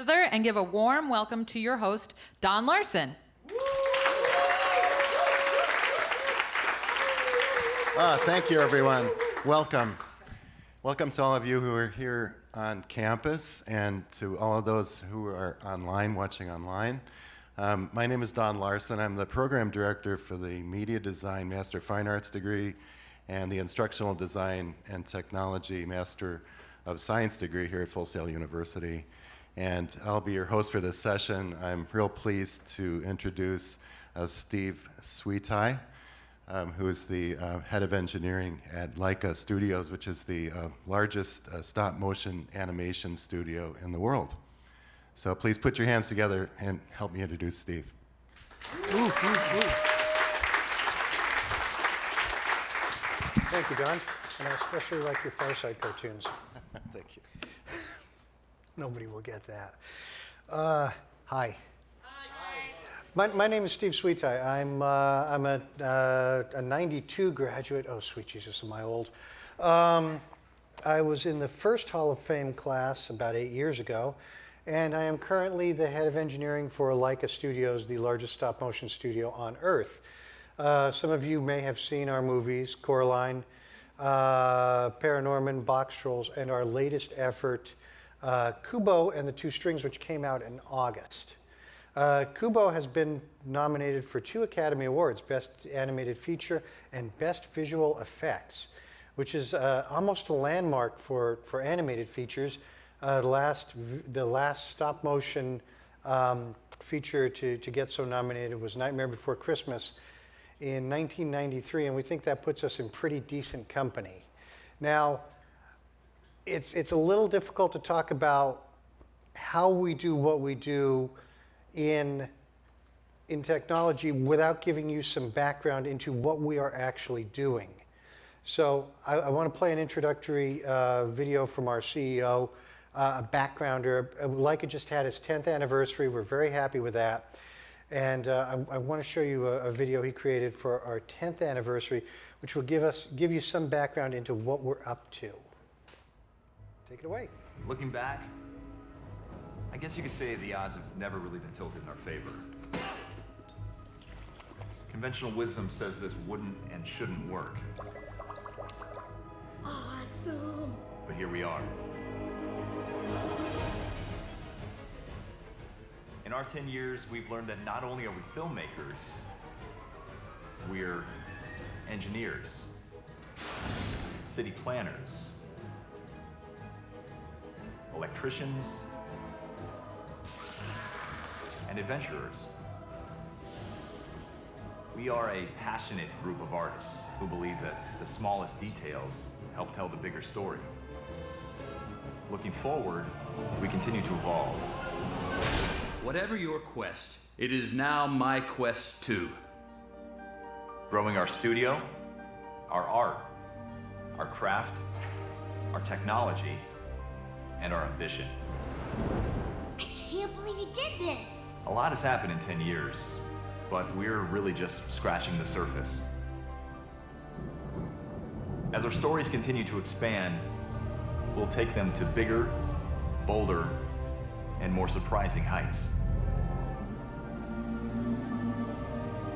together and give a warm welcome to your host, Don Larson. Thank you, everyone. Welcome. Welcome to all of you who are here on campus and to all of those who are online, watching online. My name is Don Larson. I'm the program director for the Media Design Master of Fine Arts degree and the Instructional Design and Technology Master of Science degree here at Full Sail University. And I'll be your host for this session. I'm real pleased to introduce Steve Switaj, who is the head of engineering at Laika Studios, which is the largest stop-motion animation studio in the world. So please put your hands together and help me introduce Steve. Thank you, Don. And I especially like your Fireside cartoons. Thank you. Nobody will get that. Hi. My name is Steve Switaj. I'm a 92 graduate. Oh, sweet Jesus, am I old? I was in the first Hall of Fame class about 8 years ago, and I am currently the head of engineering for Laika Studios, the largest stop-motion studio on Earth. Some of you may have seen our movies, Coraline, Paranorman, Box Trolls, and our latest effort, Kubo and the Two Strings, which came out in August. Kubo has been nominated for 2 Academy Awards, Best Animated Feature and Best Visual Effects, which is almost a landmark for animated features. The last stop-motion feature to get so nominated was Nightmare Before Christmas in 1993, and we think that puts us in pretty decent company. Now, it's a little difficult to talk about how we do what we do in technology without giving you some background into what we are actually doing. So I want to play an introductory video from our CEO, a backgrounder. Laika just had its 10th anniversary. We're very happy with that. And I want to show you a video he created for our 10th anniversary, which will give you some background into what we're up to. Take it away. Looking back, I guess you could say the odds have never really been tilted in our favor. Conventional wisdom says this wouldn't and shouldn't work. Awesome! But here we are. In our 10 years, we've learned that not only are we filmmakers, we're engineers, city planners, electricians, and adventurers. We are a passionate group of artists who believe that the smallest details help tell the bigger story. Looking forward, we continue to evolve. Whatever your quest, it is now my quest too. Growing our studio, our art, our craft, our technology, and our ambition. I can't believe you did this! A lot has happened in 10 years, but we're really just scratching the surface. As our stories continue to expand, we'll take them to bigger, bolder, and more surprising heights.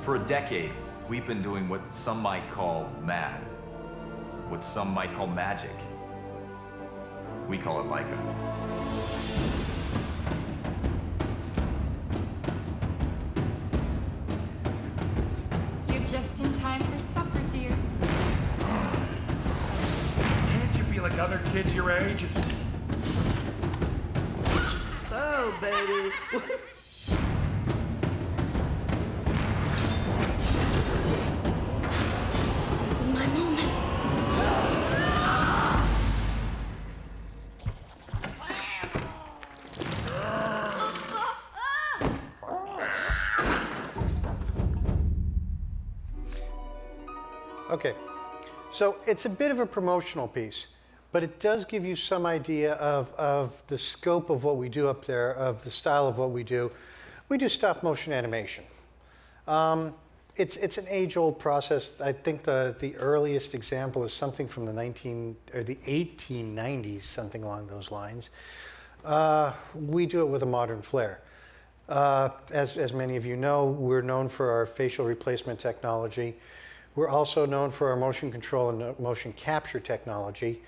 For a decade, we've been doing what some might call mad, what some might call magic. We call it Laika. You're just in time for supper, dear. Can't you be like other kids your age? Oh, baby. This is my moment. Okay, so it's a bit of a promotional piece, but it does give you some idea of the scope of what we do up there, of the style of what we do. We do stop motion animation. It's an age-old process. I think the earliest example is something from the 1890s, something along those lines. We do it with a modern flair. As many of you know, we're known for our facial replacement technology. We're also known for our motion control and motion capture technology,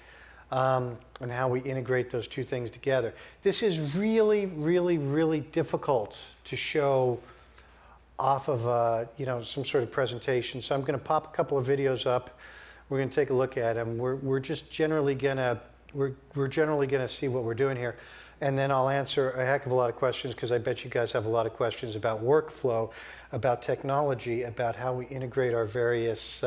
and how we integrate those two things together. This is really, really, really difficult to show off of some sort of presentation. So I'm going to pop a couple of videos up. We're going to take a look at them. We're just generally going to see what we're doing here. And then I'll answer a heck of a lot of questions, because I bet you guys have a lot of questions about workflow, about technology, about how we integrate our various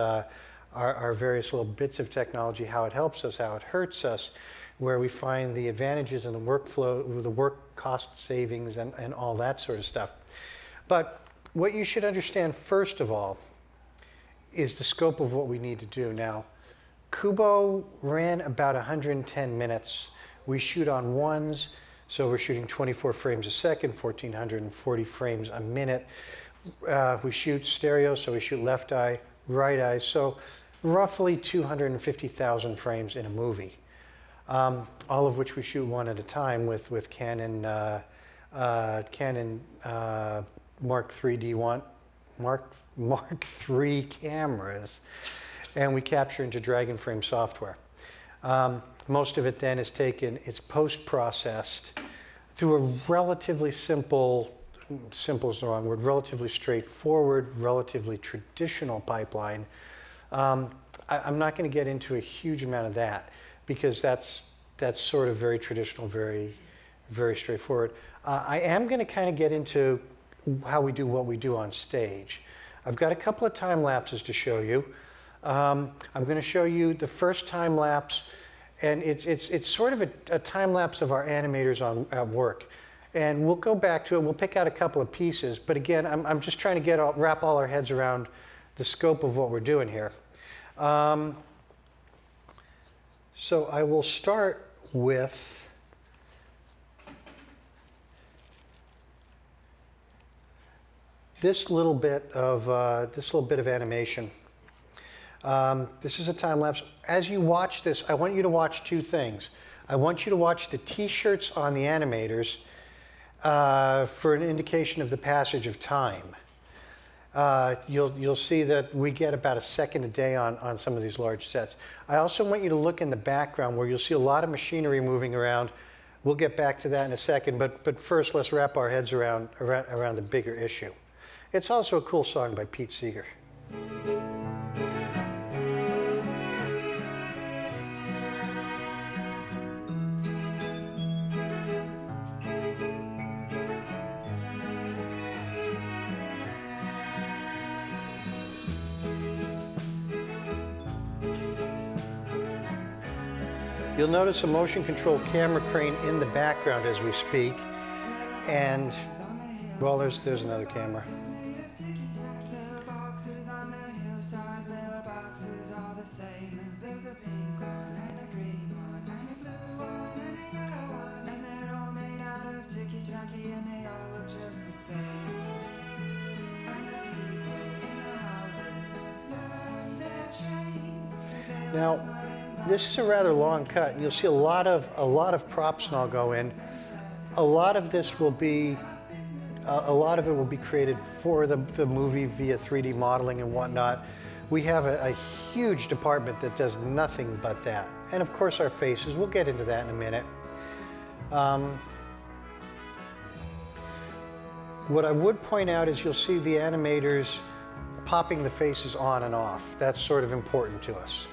little bits of technology, how it helps us, how it hurts us, where we find the advantages in the workflow, the work cost savings, and all that sort of stuff. But what you should understand first of all is the scope of what we need to do. Now, Kubo ran about 110 minutes. We shoot on ones, so we're shooting 24 frames a second, 1,440 frames a minute. We shoot stereo, so we shoot left eye, right eye, so roughly 250,000 frames in a movie, all of which we shoot one at a time with Canon Mark III cameras, and we capture into Dragon Frame software. Most of it then is taken, it's post-processed through a relatively simple is the wrong word, relatively straightforward, relatively traditional pipeline. I'm not going to get into a huge amount of that, because that's sort of very traditional, very, very straightforward. I am going to kind of get into how we do what we do on stage. I've got a couple of time lapses to show you. I'm going to show you the first time lapse, and it's sort of a time lapse of our animators at work. And we'll go back to it. We'll pick out a couple of pieces. But again, I'm just trying to wrap all our heads around the scope of what we're doing here. So I will start with this little bit of animation. This is a time lapse. As you watch this, I want you to watch two things. I want you to watch the T-shirts on the animators for an indication of the passage of time. You'll see that we get about a second a day on some of these large sets. I also want you to look in the background, where you'll see a lot of machinery moving around. We'll get back to that in a second, but first let's wrap our heads around the bigger issue. It's also a cool song by Pete Seeger. You'll notice a motion control camera crane in the background as we speak. And, well, there's another camera. Now, this is a rather long cut. You'll see a lot of props and all go in. A lot of this will be, a lot of it will be created for the movie via 3D modeling and whatnot. We have a huge department that does nothing but that. And of course our faces, we'll get into that in a minute. What I would point out is you'll see the animators popping the faces on and off. That's sort of important to us.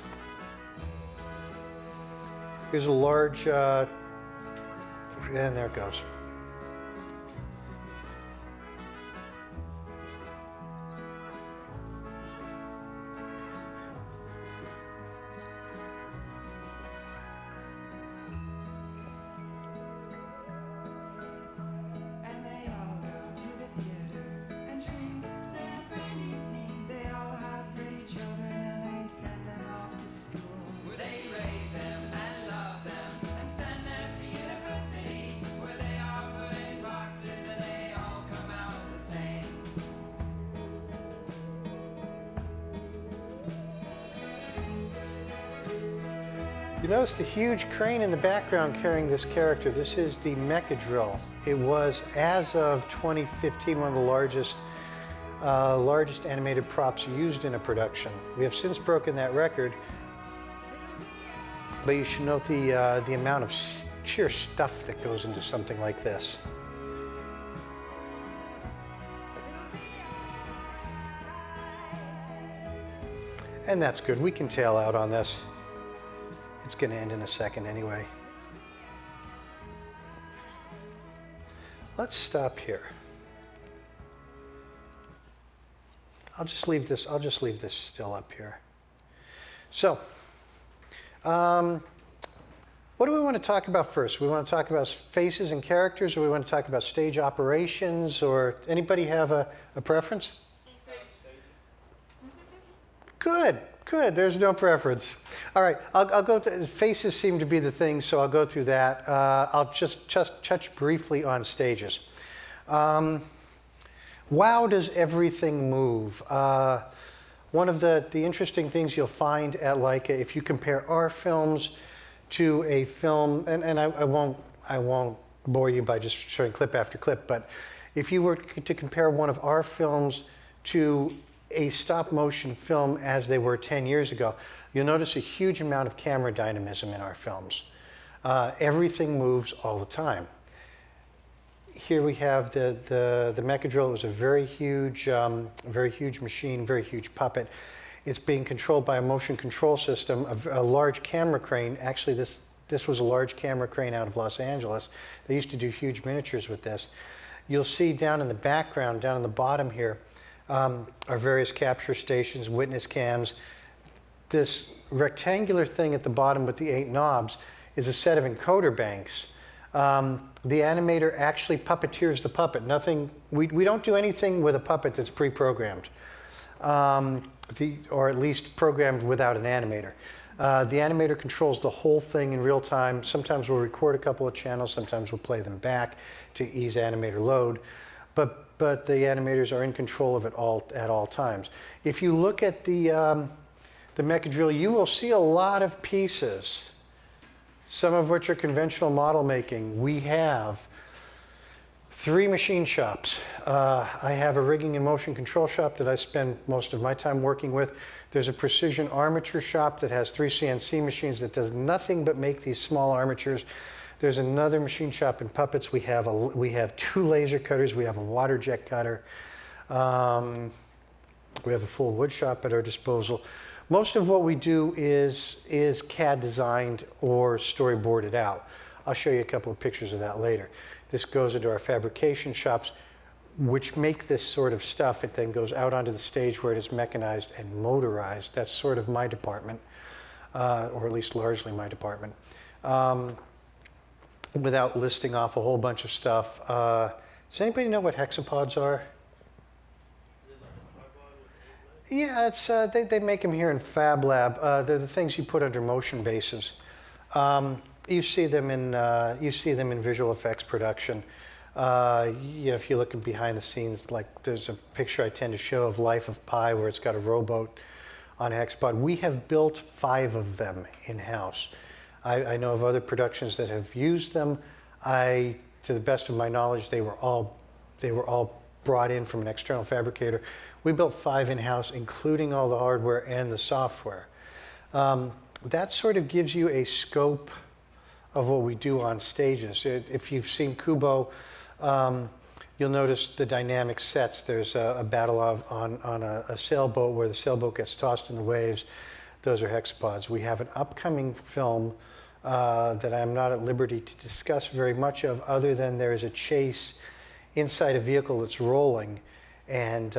Here's a large, and there it goes. You notice the huge crane in the background carrying this character. This is the Mecha Drill. It was, as of 2015, one of the largest animated props used in a production. We have since broken that record, but you should note the amount of sheer stuff that goes into something like this. And that's good. We can tail out on this. It's going to end in a second anyway. Let's stop here. I'll just leave this still up here. So, what do we want to talk about first? We want to talk about faces and characters, or we want to talk about stage operations, or anybody have a preference? Good, good. There's no preference. All right, I'll go to, faces seem to be the thing, so I'll go through that. I'll just touch briefly on stages. Wow, does everything move? One of the interesting things you'll find at Laika, if you compare our films to a film, and I won't bore you by just showing clip after clip, but if you were to compare one of our films to a stop motion film as they were 10 years ago, you'll notice a huge amount of camera dynamism in our films. Everything moves all the time. Here we have the Mecha Drill. It was a very huge machine, very huge puppet. It's being controlled by a motion control system, a large camera crane. Actually, this was a large camera crane out of Los Angeles. They used to do huge miniatures with this. You'll see down in the background, down in the bottom here, are various capture stations, witness cams. This rectangular thing at the bottom with the 8 knobs is a set of encoder banks. The animator actually puppeteers the puppet. We don't do anything with a puppet that's pre-programmed, or at least programmed without an animator. The animator controls the whole thing in real time. Sometimes we'll record a couple of channels, sometimes we'll play them back to ease animator load. But the animators are in control of it at all times. If you look at the Mecha Drill, you will see a lot of pieces, some of which are conventional model making. We have 3 machine shops. I have a rigging and motion control shop that I spend most of my time working with. There's a precision armature shop that has 3 CNC machines that does nothing but make these small armatures. There's another machine shop in puppets. We have 2 laser cutters. We have a water jet cutter. We have a full wood shop at our disposal. Most of what we do is CAD designed or storyboarded out. I'll show you a couple of pictures of that later. This goes into our fabrication shops, which make this sort of stuff. It then goes out onto the stage where it is mechanized and motorized. That's sort of my department, or at least largely my department. Without listing off a whole bunch of stuff. Does anybody know what hexapods are? Yeah, it's they make them here in Fab Lab. They're the things you put under motion bases. You see them in visual effects production. If you look behind the scenes, like there's a picture I tend to show of Life of Pi where it's got a rowboat on a hexapod. We have built 5 of them in-house. I know of other productions that have used them. To the best of my knowledge, they were all brought in from an external fabricator. We built 5 in-house, including all the hardware and the software. That sort of gives you a scope of what we do on stages. If you've seen Kubo, you'll notice the dynamic sets. There's a battle on a sailboat where the sailboat gets tossed in the waves. Those are hexapods. We have an upcoming film that I'm not at liberty to discuss very much of, other than there is a chase inside a vehicle that's rolling, and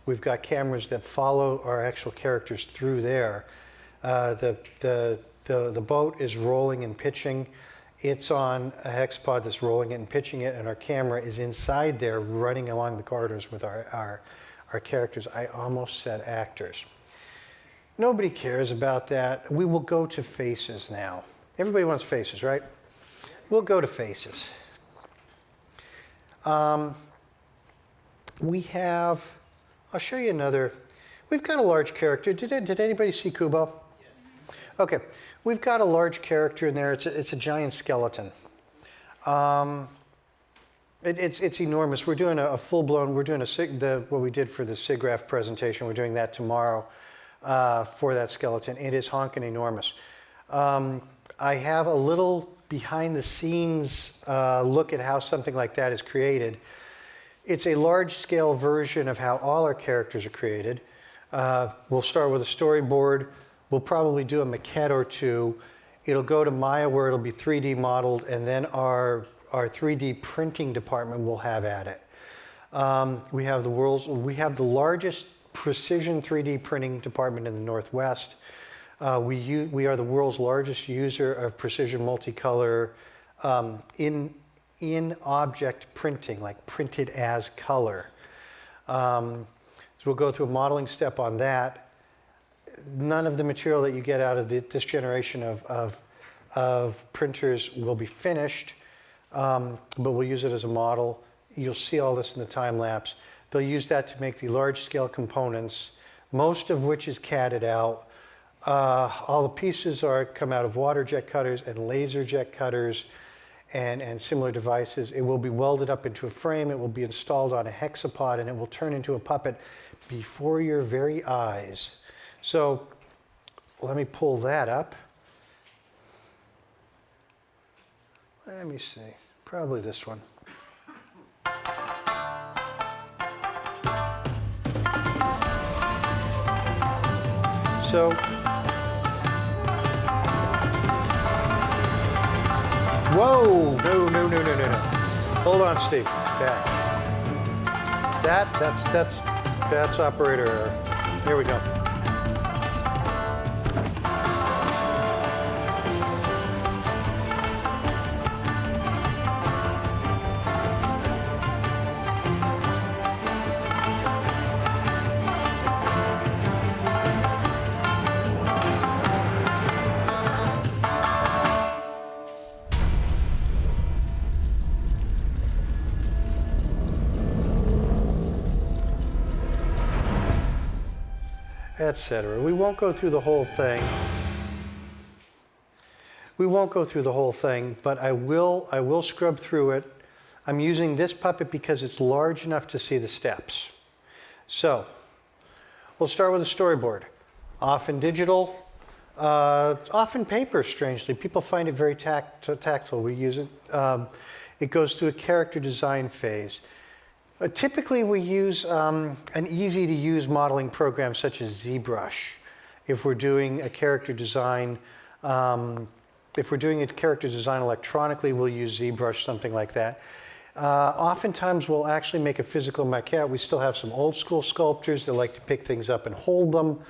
we've got cameras that follow our actual characters through there. The boat is rolling and pitching. It's on a hexapod that's rolling it and pitching it, and our camera is inside there running along the corridors with our characters. I almost said actors. Nobody cares about that. We will go to faces now. Everybody wants faces, right? We'll go to faces. We have, I'll show you another. We've got a large character. Did anybody see Kubo? Yes. Okay, we've got a large character in there. It's a giant skeleton. It's enormous. We're doing a full-blown, what we did for the SIGGRAPH presentation, we're doing that tomorrow for that skeleton. It is honking enormous. I have a little behind-the-scenes look at how something like that is created. It's a large-scale version of how all our characters are created. We'll start with a storyboard. We'll probably do a maquette or two. It'll go to Maya where it'll be 3D modeled, and then our 3D printing department will have at it. We have the largest precision 3D printing department in the Northwest. We are the world's largest user of precision multicolor in object printing, like printed as color. So we'll go through a modeling step on that. None of the material that you get out of this generation of printers will be finished, but we'll use it as a model. You'll see all this in the time lapse. They'll use that to make the large scale components, most of which is CAD'd out. All the pieces come out of water jet cutters and laser jet cutters and similar devices. It will be welded up into a frame. It will be installed on a hexapod, and it will turn into a puppet before your very eyes. So let me pull that up. Let me see, probably this one. So, whoa, no. Hold on, Steve, back. That's operator error. Here we go. Etc. We won't go through the whole thing. But I will scrub through it. I'm using this puppet because it's large enough to see the steps. So, we'll start with a storyboard. Often digital, often paper, strangely. People find it very tactile. We use it. It goes through a character design phase. Typically, we use an easy-to-use modeling program such as ZBrush. If we're doing a character design, electronically, we'll use ZBrush, something like that. Oftentimes, we'll actually make a physical maquette. We still have some old-school sculptors that like to pick things up and hold them.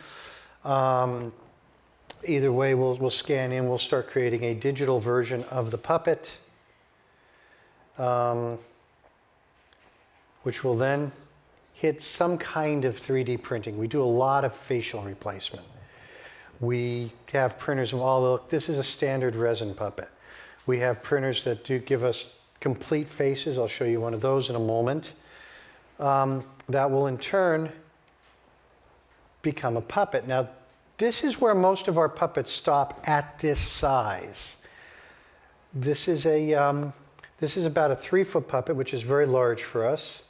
Either way, we'll scan in. We'll start creating a digital version of the puppet. Which will then hit some kind of 3D printing. We do a lot of facial replacement. We have printers of all this is a standard resin puppet. We have printers that do give us complete faces. I'll show you one of those in a moment. That will in turn become a puppet. Now, this is where most of our puppets stop at this size. This is about a 3-foot puppet, which is very large for us.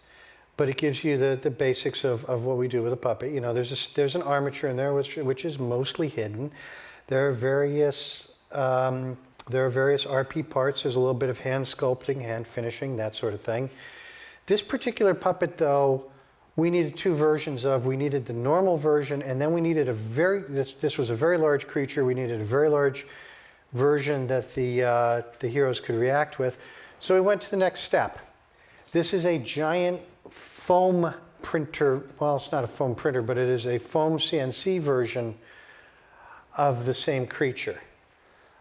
But it gives you the basics of what we do with a puppet. You know, there's an armature in there which is mostly hidden. There are various RP parts. There's a little bit of hand sculpting, hand finishing, that sort of thing. This particular puppet, though, we needed 2 versions of. We needed the normal version, and then we needed this was a very large creature. We needed a very large version that the heroes could react with. So we went to the next step. This is a giant foam printer. Well, it's not a foam printer, but it is a foam CNC version of the same creature.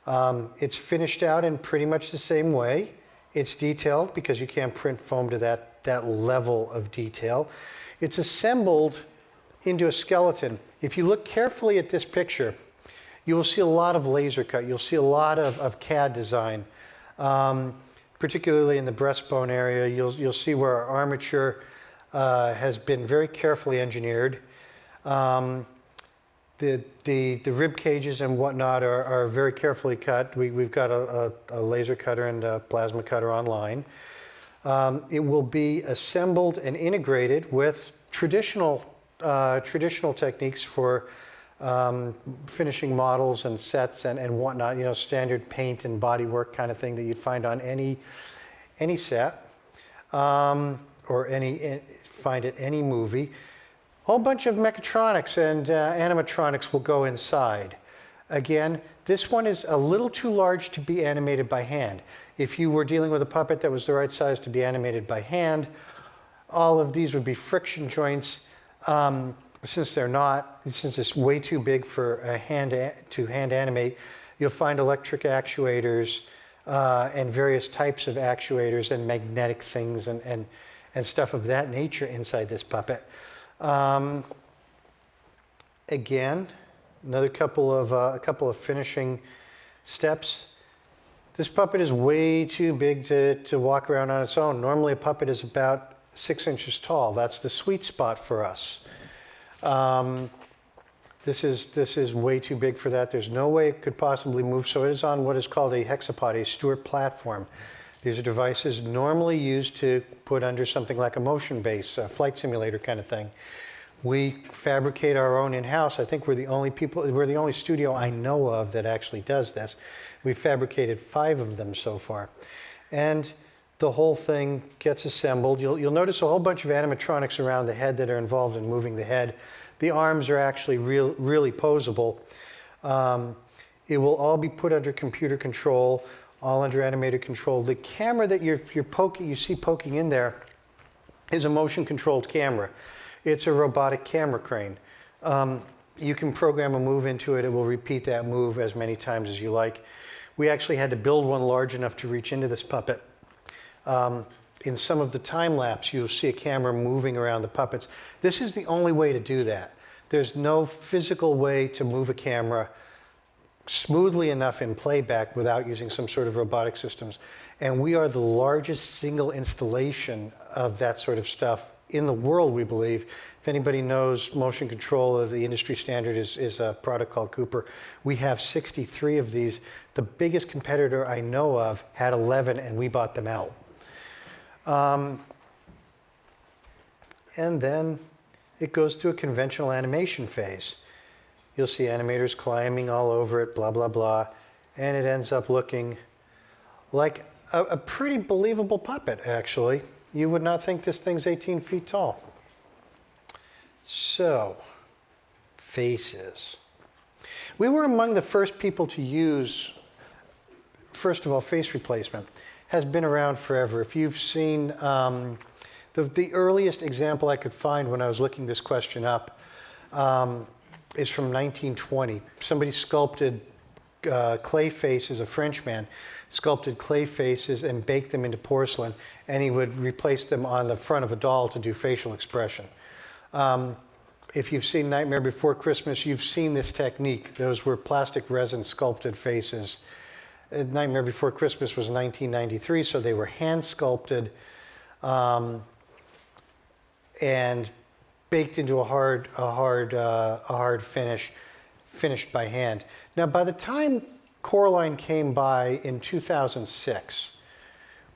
It's finished out in pretty much the same way. It's detailed because you can't print foam to that level of detail. It's assembled into a skeleton. If you look carefully at this picture, you will see a lot of laser cut. You'll see a lot of CAD design, particularly in the breastbone area. You'll see where our armature has been very carefully engineered. The rib cages and whatnot are very carefully cut. We've got a laser cutter and a plasma cutter online. It will be assembled and integrated with traditional techniques for finishing models and sets and whatnot, standard paint and bodywork kind of thing that you'd find on any set or find at any movie. A whole bunch of mechatronics and animatronics will go inside. Again, this one is a little too large to be animated by hand. If you were dealing with a puppet that was the right size to be animated by hand, all of these would be friction joints. Since they're not, since it's way too big for a hand animate, you'll find electric actuators and various types of actuators and magnetic things and stuff of that nature inside this puppet. Again, a couple of finishing steps. This puppet is way too big to walk around on its own. Normally a puppet is about 6 inches tall. That's the sweet spot for us. This is way too big for that. There's no way it could possibly move, so it is on what is called a hexapod, a Stewart platform. These are devices normally used to put under something like a motion base, a flight simulator kind of thing. We fabricate our own in-house. I think we're the only studio I know of that actually does this. We've fabricated 5 of them so far. And the whole thing gets assembled. You'll notice a whole bunch of animatronics around the head that are involved in moving the head. The arms are actually really posable. It will all be put under computer control, all under animator control. The camera that you see poking in there is a motion-controlled camera. It's a robotic camera crane. You can program a move into it. It will repeat that move as many times as you like. We actually had to build one large enough to reach into this puppet. In some of the time lapse, you'll see a camera moving around the puppets. This is the only way to do that. There's no physical way to move a camera smoothly enough in playback without using some sort of robotic systems. And we are the largest single installation of that sort of stuff in the world, we believe. If anybody knows motion control, the industry standard is a product called Cooper. We have 63 of these. The biggest competitor I know of had 11, and we bought them out. And then it goes through a conventional animation phase. You'll see animators climbing all over it, blah, blah, blah, and it ends up looking like a pretty believable puppet, actually. You would not think this thing's 18 feet tall. So, faces. We were among the first people to use, first of all, face replacement. Has been around forever. If you've seen, the earliest example I could find when I was looking this question up is from 1920. Somebody sculpted clay faces, a Frenchman, sculpted clay faces and baked them into porcelain, and he would replace them on the front of a doll to do facial expression. If you've seen Nightmare Before Christmas, you've seen this technique. Those were plastic resin sculpted faces. Nightmare Before Christmas was 1993, so they were hand sculpted and baked into a hard finish, finished by hand. Now, by the time Coraline came by in 2006,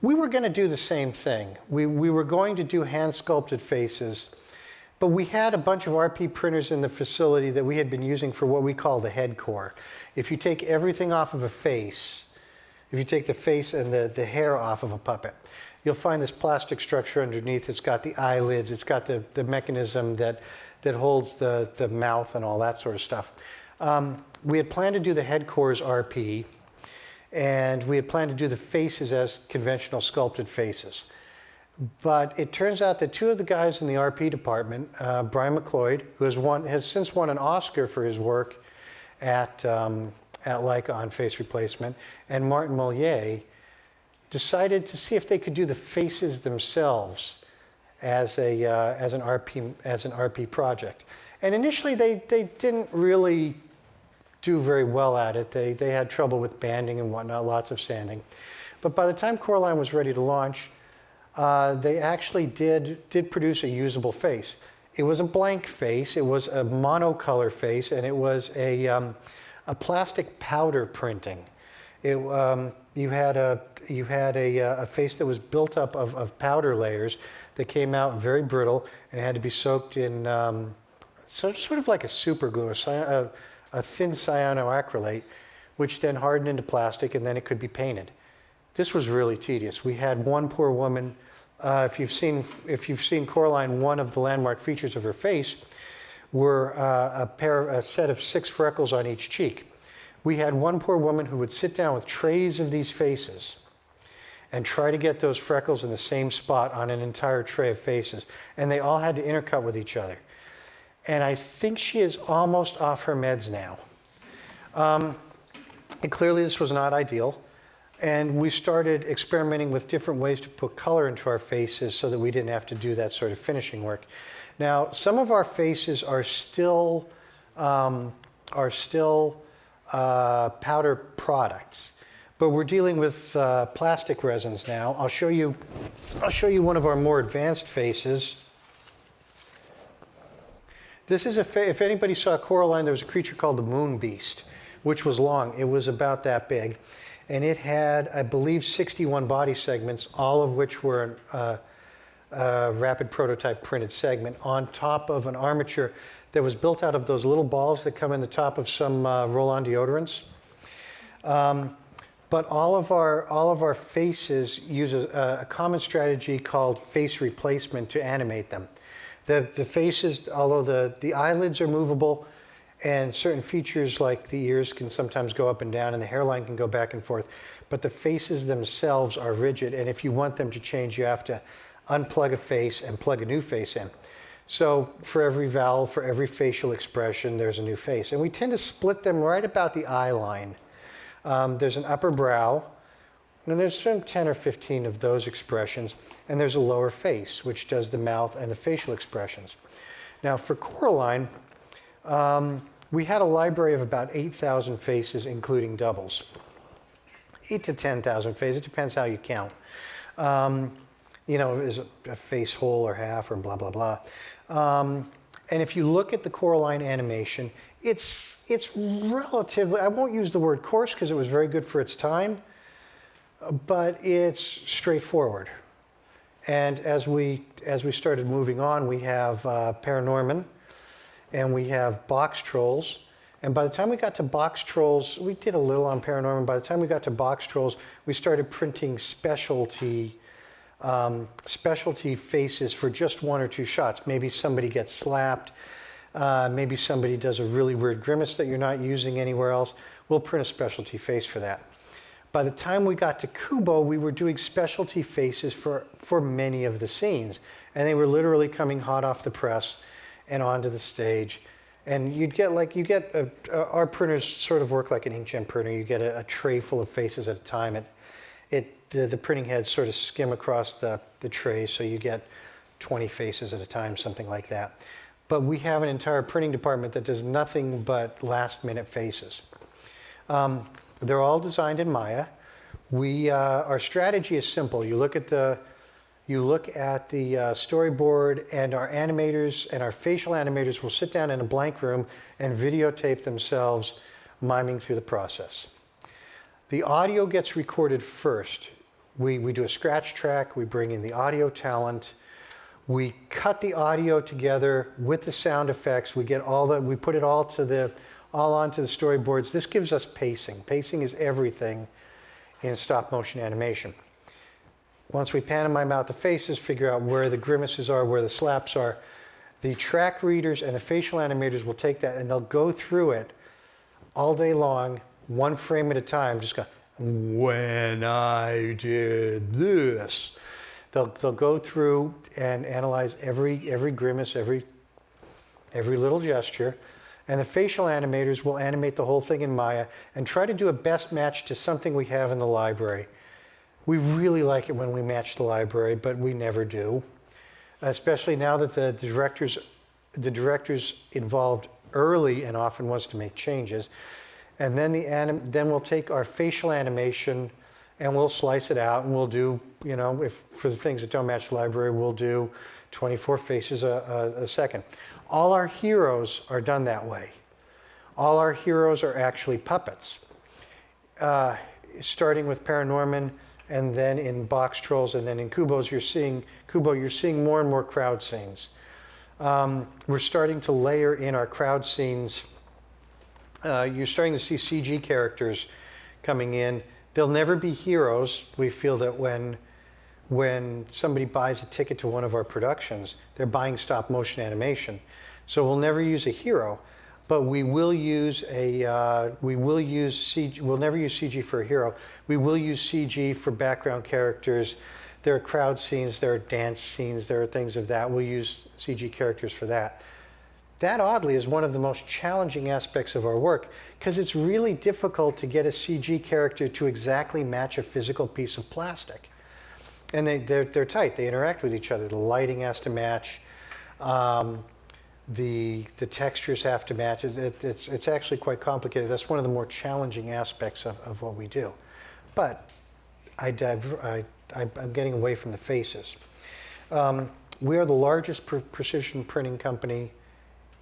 we were going to do the same thing. We were going to do hand sculpted faces, but we had a bunch of RP printers in the facility that we had been using for what we call the head core. If you take everything off of a face, if you take the face and the hair off of a puppet, you'll find this plastic structure underneath. It's got the eyelids, it's got the mechanism that holds the mouth and all that sort of stuff. We had planned to do the head core as RP, and we had planned to do the faces as conventional sculpted faces. But it turns out that 2 of the guys in the RP department, Brian McLeod, who has since won an Oscar for his work at Laika on face replacement, and Martin Mollier, decided to see if they could do the faces themselves as an RP project. And initially they didn't really do very well at it. They had trouble with banding and whatnot, lots of sanding. But by the time Coraline was ready to launch, they actually did produce a usable face. It was a blank face, it was a monocolor face, and it was a plastic powder printing. You had a face that was built up of powder layers that came out very brittle and had to be soaked in sort of like a super glue, a thin cyanoacrylate, which then hardened into plastic, and then it could be painted. This was really tedious. We had one poor woman. If you've seen Coraline, one of the landmark features of her face were a set of 6 freckles on each cheek. We had one poor woman who would sit down with trays of these faces and try to get those freckles in the same spot on an entire tray of faces, and they all had to intercut with each other. And I think she is almost off her meds now. And clearly this was not ideal. And we started experimenting with different ways to put color into our faces so that we didn't have to do that sort of finishing work. Now, some of our faces are still powder products, but we're dealing with plastic resins now. I'll show you one of our more advanced faces. This is if anybody saw Coraline, there was a creature called the Moon Beast, which was long. It was about that big. And it had, I believe, 61 body segments, all of which were rapid prototype printed segment on top of an armature that was built out of those little balls that come in the top of some roll-on deodorants. But all of our faces use a common strategy called face replacement to animate them. The faces, although the eyelids are movable, and certain features like the ears can sometimes go up and down and the hairline can go back and forth, but the faces themselves are rigid, and if you want them to change, you have to unplug a face and plug a new face in. So for every vowel, for every facial expression, there's a new face. And we tend to split them right about the eye line. There's an upper brow, and there's some 10 or 15 of those expressions, and there's a lower face, which does the mouth and the facial expressions. Now for Coraline, we had a library of about 8,000 faces, including doubles. 8 to 10,000 faces, it depends how you count. You know, is it a face whole or half or blah, blah, blah. And if you look at the Coraline animation, it's relatively, I won't use the word coarse because it was very good for its time, but it's straightforward. And as we started moving on, we have Paranorman, and we have box trolls. And by the time we got to box trolls, we did a little on Paranorman. By the time we got to box trolls, we started printing specialty faces for just 1 or 2 shots. Maybe somebody gets slapped. Maybe somebody does a really weird grimace that you're not using anywhere else. We'll print a specialty face for that. By the time we got to Kubo, we were doing specialty faces for many of the scenes. And they were literally coming hot off the press and onto the stage. And our printers sort of work like an inkjet printer. You get a tray full of faces at a time. The printing heads sort of skim across the tray, so you get 20 faces at a time, something like that. But we have an entire printing department that does nothing but last-minute faces. They're all designed in Maya. Our strategy is simple. You look at the storyboard, and our animators and our facial animators will sit down in a blank room and videotape themselves miming through the process. The audio gets recorded first. We do a scratch track, we bring in the audio talent, we cut the audio together with the sound effects, we put it all onto the storyboards. This gives us pacing. Pacing is everything in stop motion animation. Once we pantomime out the faces, figure out where the grimaces are, where the slaps are, the track readers and the facial animators will take that and they'll go through it all day long, 1 frame at a time, just go, when I did this. They'll go through and analyze every grimace, every little gesture, and the facial animators will animate the whole thing in Maya and try to do a best match to something we have in the library. We really like it when we match the library, but we never do, especially now that the director's involved early and often wants to make changes. And then then we'll take our facial animation and we'll slice it out, and we'll do, for the things that don't match the library, we'll do 24 faces a second. All our heroes are done that way. All our heroes are actually puppets. Starting with Paranorman, and then in Box Trolls, and then in Kubo, you're seeing more and more crowd scenes. We're starting to layer in our crowd scenes. You're starting to see CG characters coming in. They'll never be heroes. We feel that when somebody buys a ticket to one of our productions, they're buying stop motion animation. So we'll never use a hero, but we will use we'll never use CG for a hero. We will use CG for background characters. There are crowd scenes, there are dance scenes, there are things of that. We'll use CG characters for that. That, oddly, is one of the most challenging aspects of our work, because it's really difficult to get a CG character to exactly match a physical piece of plastic. And they're tight, they interact with each other. The lighting has to match, the textures have to match. It's actually quite complicated. That's one of the more challenging aspects of what we do. But I'm getting away from the faces. We are the largest precision printing company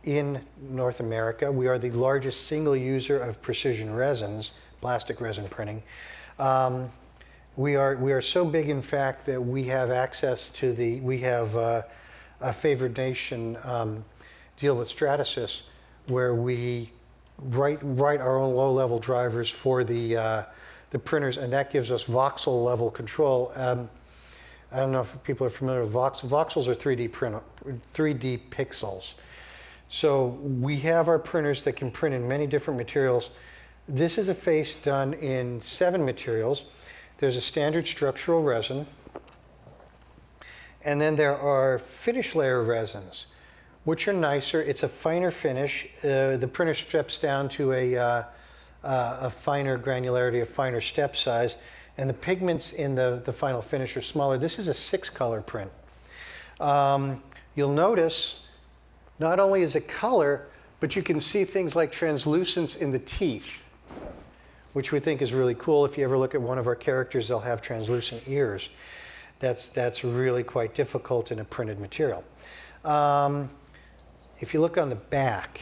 in North America. We are the largest single user of precision resins, plastic resin printing. We are so big, in fact, that we have access to we have a favored nation deal with Stratasys, where we write our own low-level drivers for the printers, and that gives us voxel level control. I don't know if people are familiar with voxels. Voxels are 3D pixels. So we have our printers that can print in many different materials. This is a face done in 7 materials. There's a standard structural resin, and then there are finish layer resins, which are nicer. It's a finer finish. The printer steps down to a finer granularity, a finer step size, and the pigments in the final finish are smaller. This is a 6-color print. You'll notice not only is it color, but you can see things like translucence in the teeth, which we think is really cool. If you ever look at one of our characters, they'll have translucent ears. That's really quite difficult in a printed material. If you look on the back,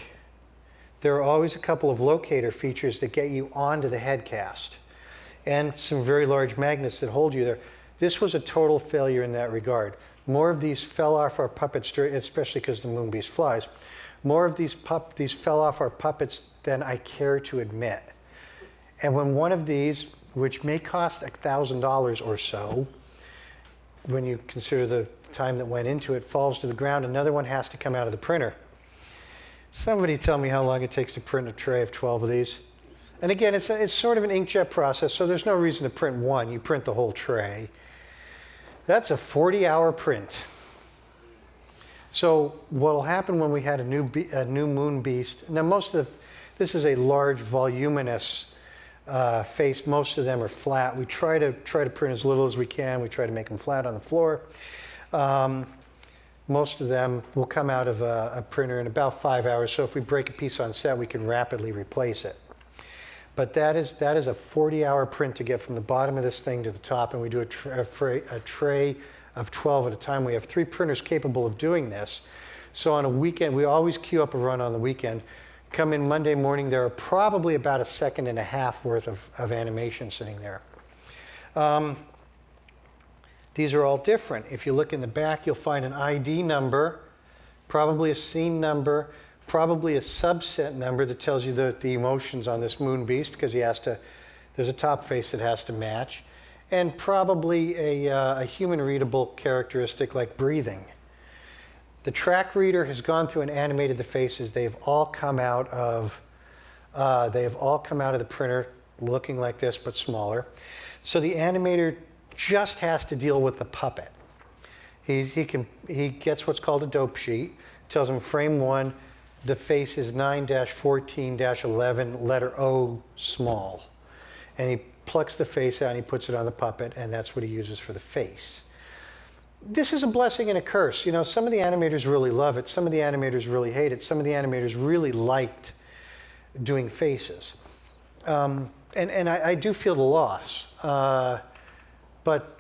there are always a couple of locator features that get you onto the head cast, and some very large magnets that hold you there. This was a total failure in that regard. More of these fell off our puppets, especially because the Moon Beast flies. More of these fell off our puppets than I care to admit. And when one of these, which may cost $1,000 or so, when you consider the time that went into it, falls to the ground, another one has to come out of the printer. Somebody tell me how long it takes to print a tray of 12 of these. And again, it's sort of an inkjet process, so there's no reason to print one. You print the whole tray. That's a 40-hour print. So what will happen when we had a new Moon Beast? Now, this is a large, voluminous face. Most of them are flat. We try to print as little as we can. We try to make them flat on the floor. Most of them will come out of a printer in about 5 hours. So if we break a piece on set, we can rapidly replace it. But that is a 40-hour print to get from the bottom of this thing to the top, and we do a tray of 12 at a time. We have 3 printers capable of doing this. So on a weekend, we always queue up a run on the weekend. Come in Monday morning, there are probably about 1.5 seconds worth of animation sitting there. These are all different. If you look in the back, you'll find an ID number, probably a scene number, probably a subset number that tells you the emotions on this Moon Beast, because there's a top face that has to match, and probably a human readable characteristic like breathing. The track reader has gone through and animated the faces. They've all come out of the printer looking like this, but smaller. So the animator just has to deal with the puppet. He gets what's called a dope sheet, tells him frame 1, the face is 9-14-11, letter O, small. And he plucks the face out and he puts it on the puppet, and that's what he uses for the face. This is a blessing and a curse. You know, some of the animators really love it. Some of the animators really hate it. Some of the animators really liked doing faces. And I do feel the loss. But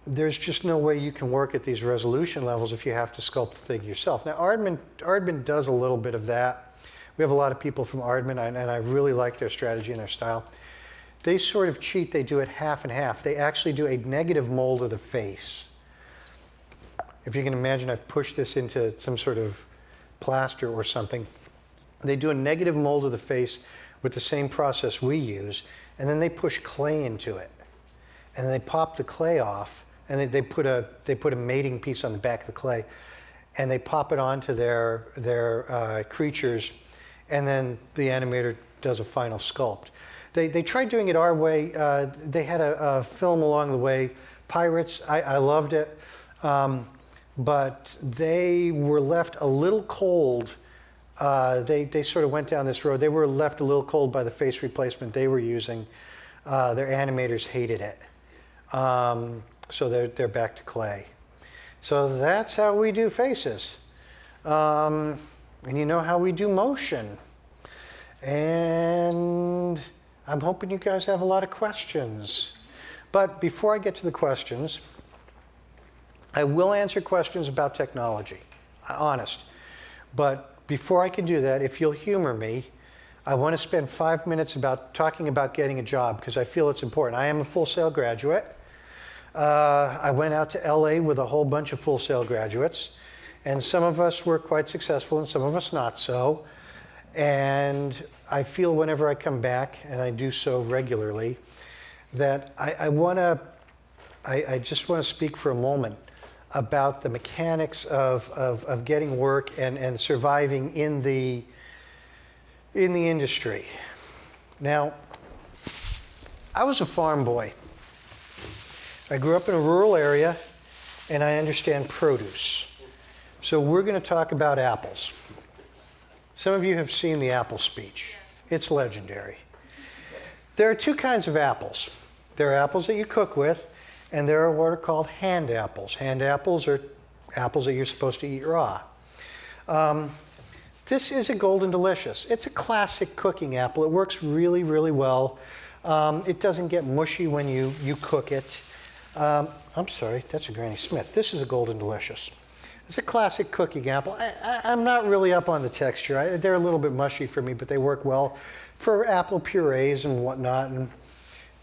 there's just no way you can work at these resolution levels if you have to sculpt the thing yourself. Now, Aardman does a little bit of that. We have a lot of people from Aardman, and I really like their strategy and their style. They sort of cheat. They do it half and half. They actually do a negative mold of the face. If you can imagine, I've pushed this into some sort of plaster or something. They do a negative mold of the face with the same process we use, and then they push clay into it. And then they pop the clay off, and they put a mating piece on the back of the clay, and they pop it onto their creatures, and then the animator does a final sculpt. They tried doing it our way. They had a film along the way, Pirates. I loved it, but they were left a little cold. They sort of went down this road. They were left a little cold by the face replacement they were using. Their animators hated it. So they're back to clay. So that's how we do faces. And you know how we do motion. And I'm hoping you guys have a lot of questions. But before I get to the questions, I will answer questions about technology, honest. But before I can do that, if you'll humor me, I want to spend 5 minutes talking about getting a job because I feel it's important. I am a Full Sail graduate. I went out to LA with a whole bunch of Full Sail graduates, and some of us were quite successful and some of us not so. And I feel whenever I come back, and I do so regularly, that I just want to speak for a moment about the mechanics of getting work and surviving in the industry. Now, I was a farm boy. I grew up in a rural area, and I understand produce. So we're going to talk about apples. Some of you have seen the apple speech. It's legendary. There are two kinds of apples. There are apples that you cook with, and there are what are called hand apples. Hand apples are apples that you're supposed to eat raw. This is a Golden Delicious. It's a classic cooking apple. It works really, really well. It doesn't get mushy when you cook it. I'm sorry, that's a Granny Smith. This is a Golden Delicious. It's a classic cooking apple. I'm not really up on the texture. They're a little bit mushy for me, but they work well for apple purees and whatnot, and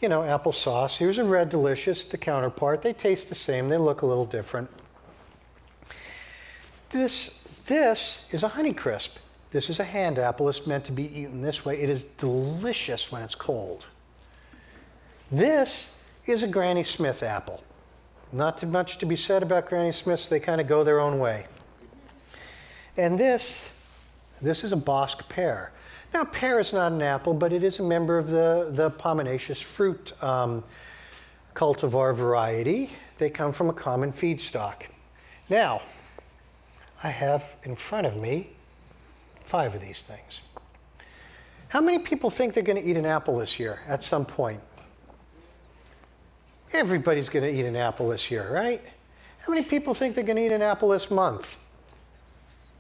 apple sauce. Here's a Red Delicious, the counterpart. They taste the same. They look a little different. This is a Honeycrisp. This is a hand apple. It's meant to be eaten this way. It is delicious when it's cold. This is a Granny Smith apple. Not too much to be said about Granny Smiths. They kind of go their own way. And this is a Bosc pear. Now, pear is not an apple, but it is a member of the pominaceous fruit cultivar variety. They come from a common feedstock. Now, I have in front of me 5 of these things. How many people think they're going to eat an apple this year at some point? Everybody's going to eat an apple this year, right? How many people think they're going to eat an apple this month?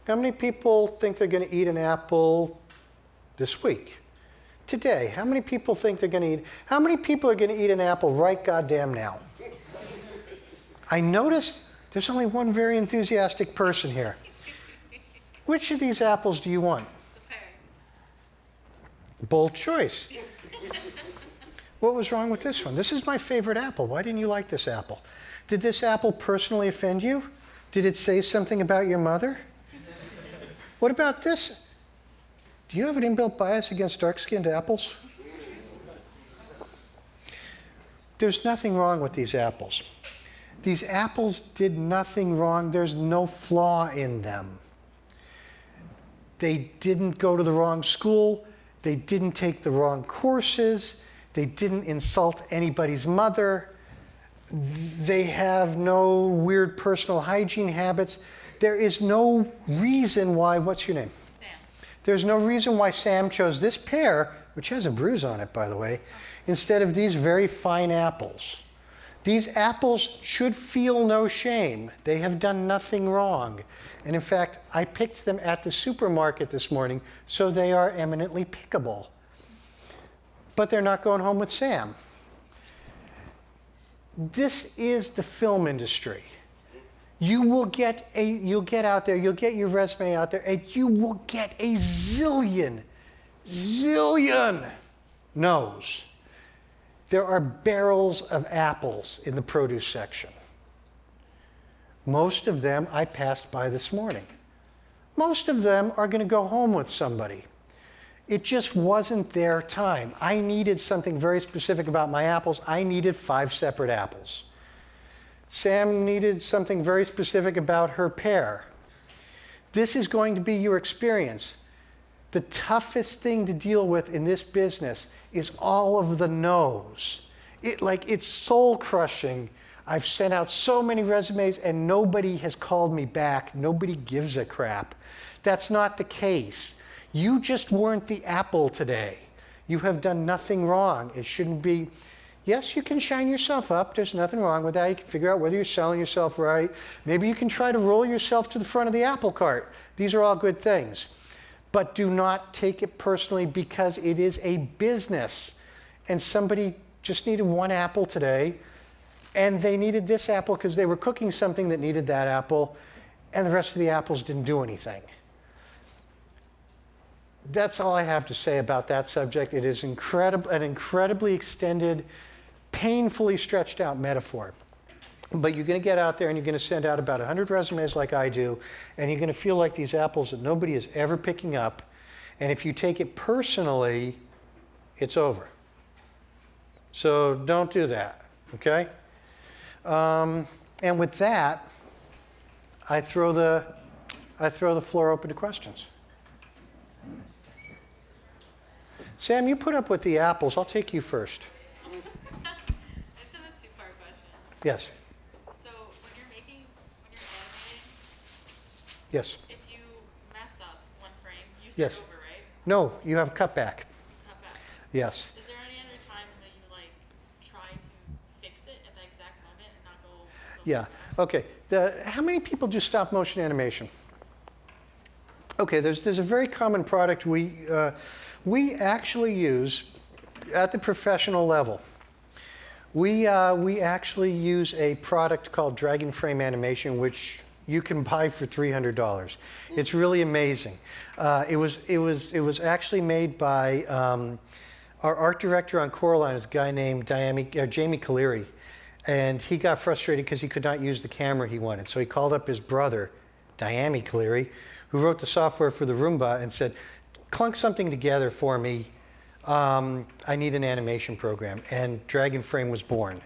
How many people think they're going to eat an apple this week? Today, how many people think they're going to eat? How many people are going to eat an apple right goddamn now? I noticed there's only one very enthusiastic person here. Which of these apples do you want? The pear. Bold choice. What was wrong with this one? This is my favorite apple. Why didn't you like this apple? Did this apple personally offend you? Did it say something about your mother? What about this? Do you have an inbuilt bias against dark-skinned apples? There's nothing wrong with these apples. These apples did nothing wrong. There's no flaw in them. They didn't go to the wrong school. They didn't take the wrong courses. They didn't insult anybody's mother. They have no weird personal hygiene habits. There is no reason why, what's your name? Sam. There's no reason why Sam chose this pear, which has a bruise on it, by the way, instead of these very fine apples. These apples should feel no shame. They have done nothing wrong. And in fact, I picked them at the supermarket this morning, so they are eminently pickable. But they're not going home with Sam. This is the film industry. You'll get out there, you'll get your resume out there, and you will get a zillion no's. There are barrels of apples in the produce section. Most of them I passed by this morning. Most of them are going to go home with somebody. It just wasn't their time. I needed something very specific about my apples. I needed 5 separate apples. Sam needed something very specific about her pear. This is going to be your experience. The toughest thing to deal with in this business is all of the no's. It's soul crushing. I've sent out so many resumes and nobody has called me back. Nobody gives a crap. That's not the case. You just weren't the apple today. You have done nothing wrong. It shouldn't be, yes, you can shine yourself up. There's nothing wrong with that. You can figure out whether you're selling yourself right. Maybe you can try to roll yourself to the front of the apple cart. These are all good things. But do not take it personally because it is a business. And somebody just needed 1 apple today. And they needed this apple because they were cooking something that needed that apple. And the rest of the apples didn't do anything. That's all I have to say about that subject. It is an incredibly extended, painfully stretched out metaphor. But you're going to get out there and you're going to send out about 100 resumes like I do, and you're going to feel like these apples that nobody is ever picking up. And if you take it personally, it's over. So don't do that, okay? And with that, I throw the floor open to questions. Sam, you put up with the apples. I'll take you first. I just have a 2-part question. Yes. So when you're animating, Yes. if you mess up one frame, you start Yes. over, right? No, you have cutback. Cut back. Yes. Is there any other time that you try to fix it at that exact moment and not go? Yeah. Okay. How many people do stop motion animation? Okay. There's a very common product we actually use at the professional level. We actually use a product called Dragon Frame Animation, which you can buy for $300. It's really amazing. It was actually made by our art director on Coraline is a guy named Jamie Cleary, and he got frustrated because he could not use the camera he wanted. So he called up his brother, Diami Cleary, who wrote the software for the Roomba, and said, "Clunk something together for me. I need an animation program." And Dragon Frame was born.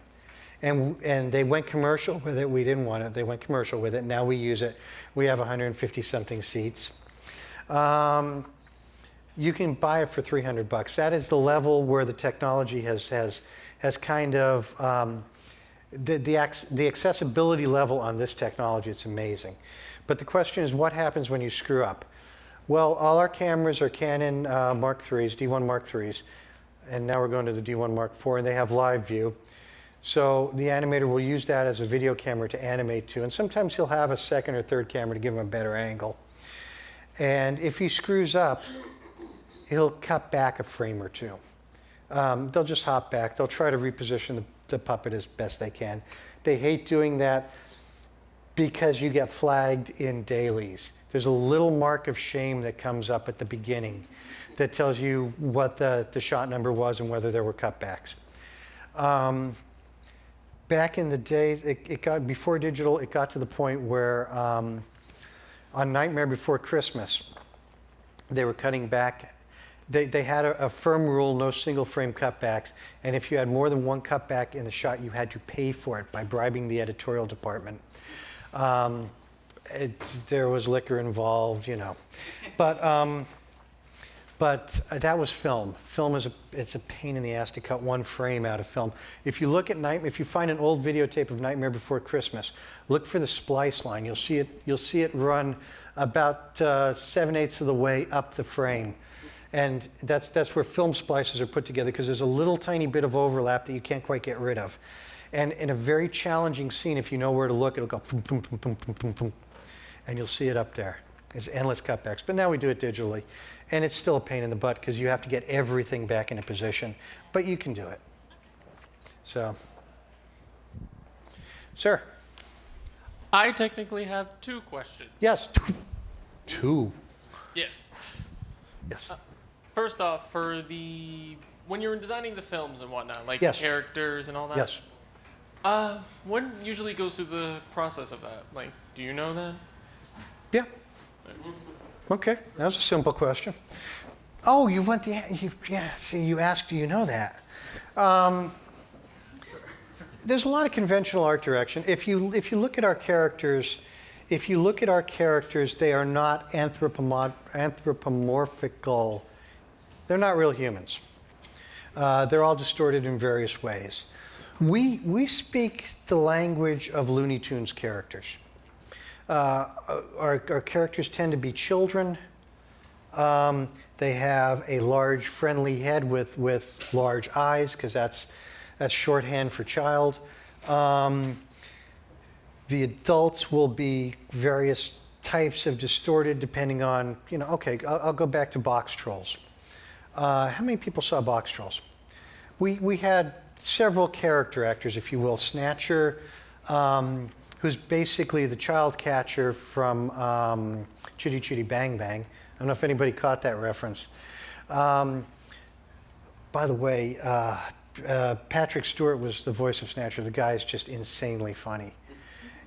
And they went commercial with it. We didn't want it. They went commercial with it. Now we use it. We have 150-something seats. You can buy it for $300. That is the level where the technology has kind of the accessibility level on this technology. It's amazing. But the question is, what happens when you screw up? Well, all our cameras are Canon Mark IIIs, D1 Mark IIIs, and now we're going to the D1 Mark IV, and they have live view. So the animator will use that as a video camera to animate to, and sometimes he'll have a second or third camera to give him a better angle. And if he screws up, he'll cut back a frame or two. They'll just hop back. They'll try to reposition the puppet as best they can. They hate doing that because you get flagged in dailies. There's a little mark of shame that comes up at the beginning that tells you what the shot number was and whether there were cutbacks. Back in the days, it got before digital, it got to the point where on Nightmare Before Christmas, they were cutting back. They had a firm rule, no single frame cutbacks, and if you had more than one cutback in the shot, you had to pay for it by bribing the editorial department. There was liquor involved, you know. But that was film. Film it's a pain in the ass to cut one frame out of film. If you look at if you find an old videotape of Nightmare Before Christmas, look for the splice line. You'll see it run about 7/8 of the way up the frame. And that's where film splices are put together, because there's a little tiny bit of overlap that you can't quite get rid of. And in a very challenging scene, if you know where to look, it'll go boom, boom, boom, boom, boom, boom, boom, and you'll see it up there. It's endless cutbacks. But now we do it digitally. And it's still a pain in the butt because you have to get everything back into position. But you can do it. So. Sir? I technically have 2 questions. Yes. Two. Yes. Yes. First off, when you're designing the films and whatnot, like Yes. characters and all that. Yes. What usually goes through the process of that? Like, do you know that? Yeah. Okay, that was a simple question. Oh, you went yeah, see, you asked, do you know that? There's a lot of conventional art direction. If you look at our characters, they are not anthropomorphical. They're not real humans. They're all distorted in various ways. We speak the language of Looney Tunes characters. Our characters tend to be children. They have a large, friendly head with large eyes, because that's shorthand for child. The adults will be various types of distorted, depending on, okay, I'll go back to box trolls. How many people saw box trolls? We had several character actors, if you will. Snatcher, who's basically the child catcher from Chitty Chitty Bang Bang. I don't know if anybody caught that reference. By the way, Patrick Stewart was the voice of Snatcher. The guy is just insanely funny.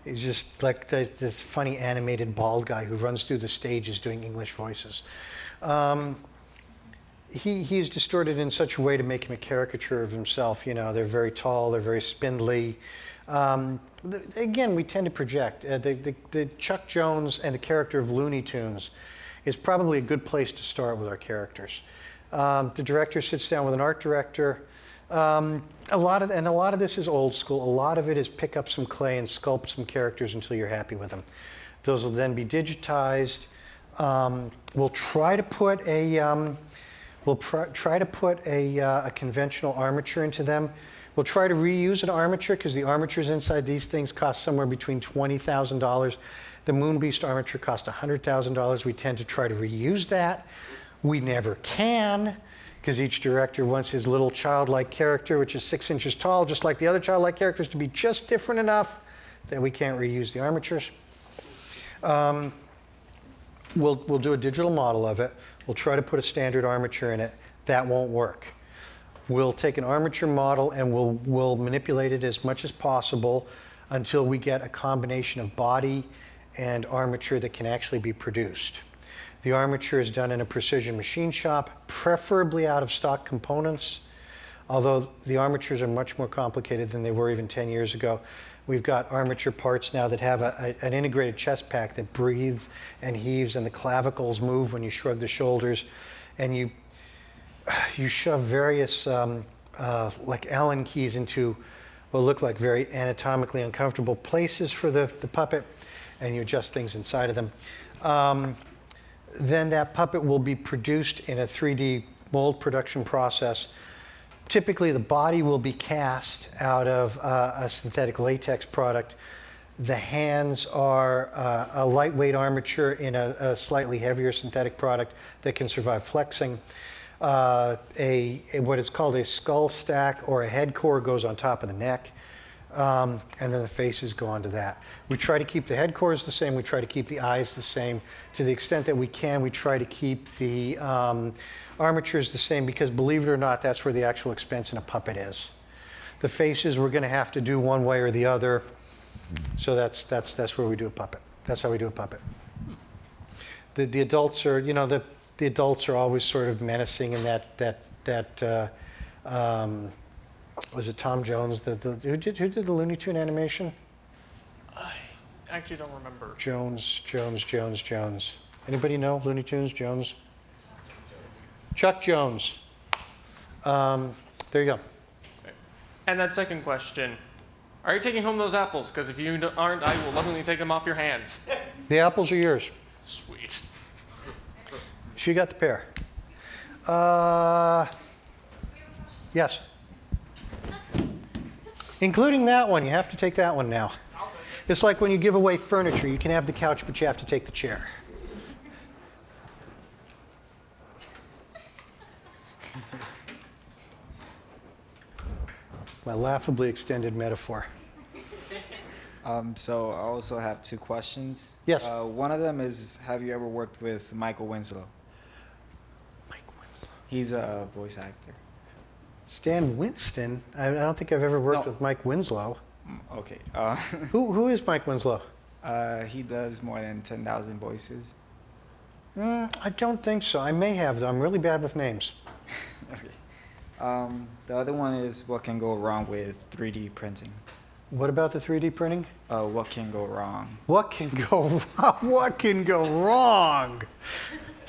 He's just like this funny animated bald guy who runs through the stages doing English voices. He's distorted in such a way to make him a caricature of himself. They're very tall, they're very spindly. Again, we tend to project. The Chuck Jones and the character of Looney Tunes is probably a good place to start with our characters. The director sits down with an art director. A lot of this is old school. A lot of it is pick up some clay and sculpt some characters until you're happy with them. Those will then be digitized. We'll try to put a conventional armature into them. We'll try to reuse an armature, because the armatures inside these things cost somewhere between $20,000. The Moonbeast armature cost $100,000. We tend to try to reuse that. We never can, because each director wants his little childlike character, which is 6 inches tall, just like the other childlike characters, to be just different enough that we can't reuse the armatures. We'll do a digital model of it. We'll try to put a standard armature in it. That won't work. We'll take an armature model and we'll manipulate it as much as possible until we get a combination of body and armature that can actually be produced. The armature is done in a precision machine shop, preferably out of stock components, although the armatures are much more complicated than they were even 10 years ago. We've got armature parts now that have an integrated chest pack that breathes and heaves, and the clavicles move when you shrug the shoulders, and you shove various like Allen keys into what look like very anatomically uncomfortable places for the puppet, and you adjust things inside of them. Then that puppet will be produced in a 3D mold production process. Typically, the body will be cast out of a synthetic latex product. The hands are a lightweight armature in a slightly heavier synthetic product that can survive flexing. What is called a skull stack or a head core goes on top of the neck, and then the faces go onto that. We try to keep the head cores the same. We try to keep the eyes the same. To the extent that we can, we try to keep the armatures the same, because believe it or not, that's where the actual expense in a puppet is. The faces we're going to have to do one way or the other. So that's where we do a puppet. That's how we do a puppet. The adults are, the adults are always sort of menacing, and that was it Tom Jones? Who did the Looney Tune animation? I actually don't remember. Jones. Anybody know Looney Tunes? Jones? Chuck Jones. There you go. And that second question, are you taking home those apples? Because if you aren't, I will lovingly take them off your hands. The apples are yours. Sweet. She got the pear. Yes. Including that one. You have to take that one now. It's like when you give away furniture. You can have the couch, but you have to take the chair. My laughably extended metaphor. So I also have two questions. Yes. One of them is, have you ever worked with Michael Winslow? Mike Winslow. He's a voice actor. Stan Winston? I don't think I've ever worked No. with Mike Winslow. Okay. Who is Mike Winslow? He does more than 10,000 voices. I don't think so. I may have, though. I'm really bad with names. Okay. The other one is, what can go wrong with 3D printing? What about the 3D printing? What can go wrong? What can go wrong? What can go wrong?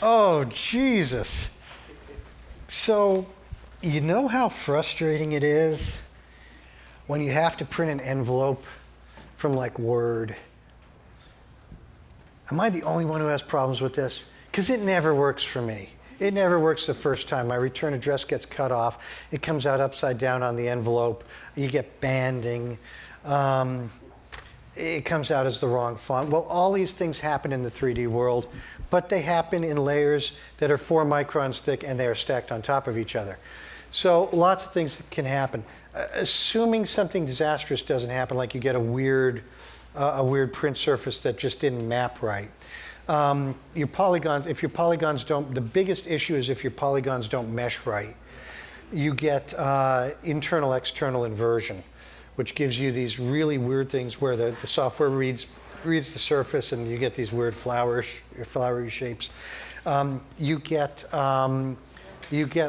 Oh, Jesus. So, you know how frustrating it is when you have to print an envelope from like Word? Am I the only one who has problems with this? Because it never works for me. It never works the first time. My return address gets cut off. It comes out upside down on the envelope. You get banding. It comes out as the wrong font. Well, all these things happen in the 3D world, but they happen in layers that are 4 microns thick and they are stacked on top of each other. So lots of things can happen. Assuming something disastrous doesn't happen, like you get a weird print surface that just didn't map right. Your polygons don't, the biggest issue is if your polygons don't mesh right. You get internal-external inversion, which gives you these really weird things where the software reads the surface and you get these weird flowery shapes. You get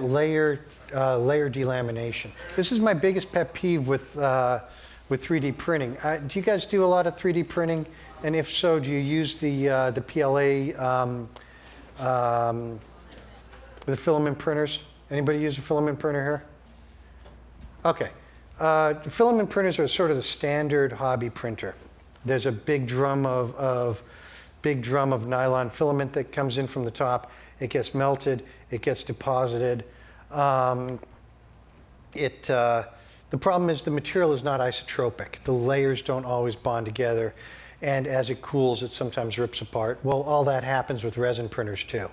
layer delamination. This is my biggest pet peeve with 3D printing. Do you guys do a lot of 3D printing? And if so, do you use the PLA, the filament printers? Anybody use a filament printer here? Okay. Filament printers are sort of the standard hobby printer. There's a big drum of nylon filament that comes in from the top. It gets melted. It gets deposited. The problem is the material is not isotropic. The layers don't always bond together, and as it cools, it sometimes rips apart. Well, all that happens with resin printers too.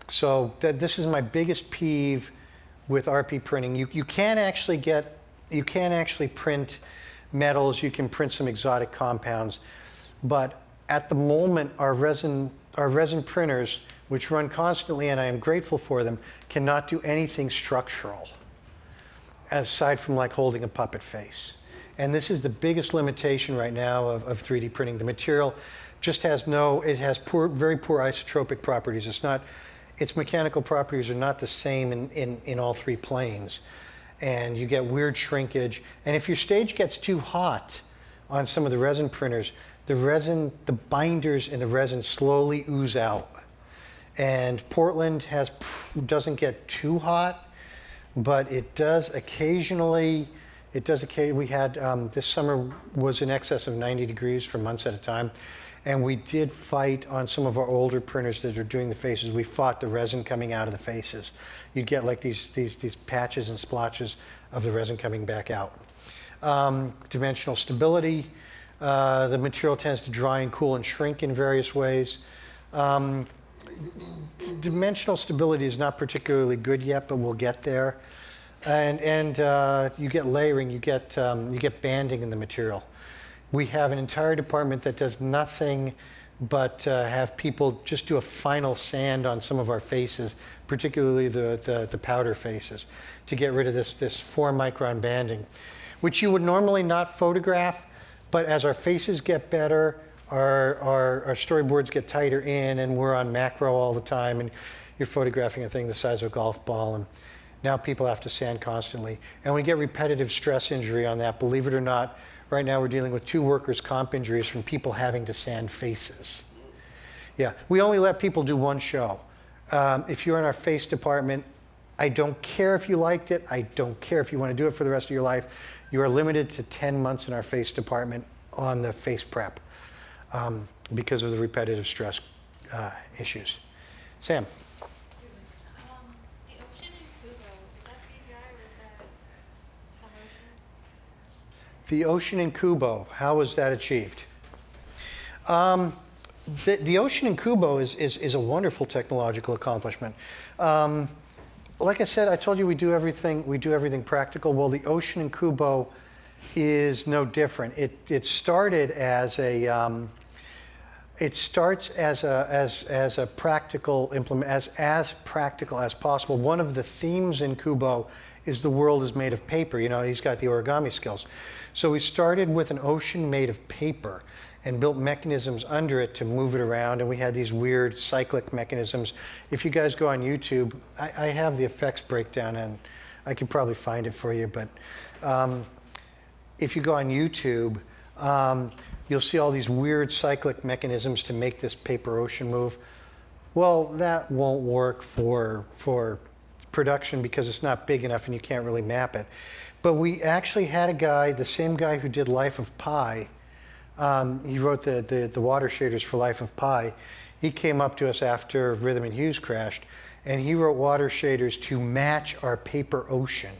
So this is my biggest peeve with RP printing. You can actually print metals. You can print some exotic compounds, but at the moment, our resin printers, which run constantly, and I am grateful for them, cannot do anything structural, aside from like holding a puppet face. And this is the biggest limitation right now of 3D printing. The material just has very poor isotropic properties. Its mechanical properties are not the same in all 3 planes. And you get weird shrinkage. And if your stage gets too hot on some of the resin printers, the binders in the resin slowly ooze out. And Portland doesn't get too hot, but it does occasionally. We had, this summer was in excess of 90 degrees for months at a time. And we did fight on some of our older printers that are doing the faces. We fought the resin coming out of the faces. You'd get like these patches and splotches of the resin coming back out. Dimensional stability. The material tends to dry and cool and shrink in various ways. Dimensional stability is not particularly good yet, but we'll get there. And you get layering, you get banding in the material. We have an entire department that does nothing but have people just do a final sand on some of our faces, particularly the powder faces, to get rid of this 4 micron banding, which you would normally not photograph, but as our faces get better, our storyboards get tighter in, and we're on macro all the time, and you're photographing a thing the size of a golf ball, and now people have to sand constantly. And we get repetitive stress injury on that. Believe it or not, right now we're dealing with 2 workers' comp injuries from people having to sand faces. Yeah, we only let people do 1 show. If you're in our face department, I don't care if you liked it. I don't care if you want to do it for the rest of your life. You are limited to 10 months in our face department on the face prep because of the repetitive stress issues. Sam. The ocean in Kubo, is that CGI or is that some ocean? The ocean in Kubo, how was that achieved? The ocean in Kubo is a wonderful technological accomplishment. Like I said, I told you we do everything practical. Well, the ocean in Kubo is no different. It started as a it starts as a practical implement, as practical as possible. One of the themes in Kubo is the world is made of paper. You know, he's got the origami skills. So we started with an ocean made of paper and built mechanisms under it to move it around, and we had these weird cyclic mechanisms. If you guys go on YouTube, I have the effects breakdown, and I could probably find it for you, but if you go on YouTube, you'll see all these weird cyclic mechanisms to make this paper ocean move. Well, that won't work for production because it's not big enough and you can't really map it. But we actually had a guy, the same guy who did Life of Pi, he wrote the water shaders for Life of Pi. He came up to us after Rhythm and Hues crashed, and he wrote water shaders to match our paper ocean.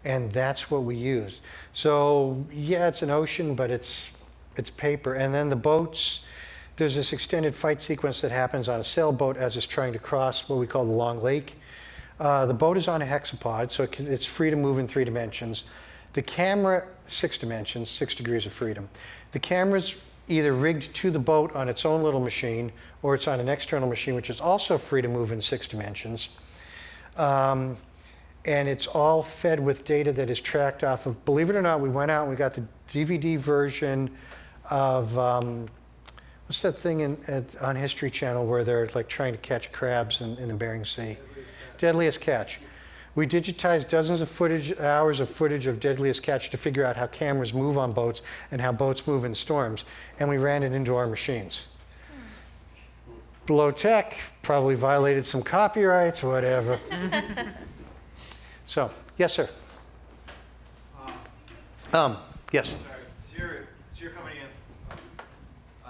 And that's what we used. So yeah, it's an ocean, but it's paper. And then the boats, there's this extended fight sequence that happens on a sailboat as it's trying to cross what we call the Long Lake. The boat is on a hexapod, so it's free to move in 3 dimensions. The camera, 6 dimensions, 6 degrees of freedom. The camera's either rigged to the boat on its own little machine, or it's on an external machine, which is also free to move in 6 dimensions. And it's all fed with data that is tracked off of, believe it or not, we went out and we got the DVD version of, what's that thing on History Channel where they're like trying to catch crabs in the Bering Sea? Deadliest Catch. We digitized dozens of hours of footage of Deadliest Catch to figure out how cameras move on boats and how boats move in storms, and we ran it into our machines. Low tech, probably violated some copyrights, whatever. So, yes, sir. Yes. Sorry, is your company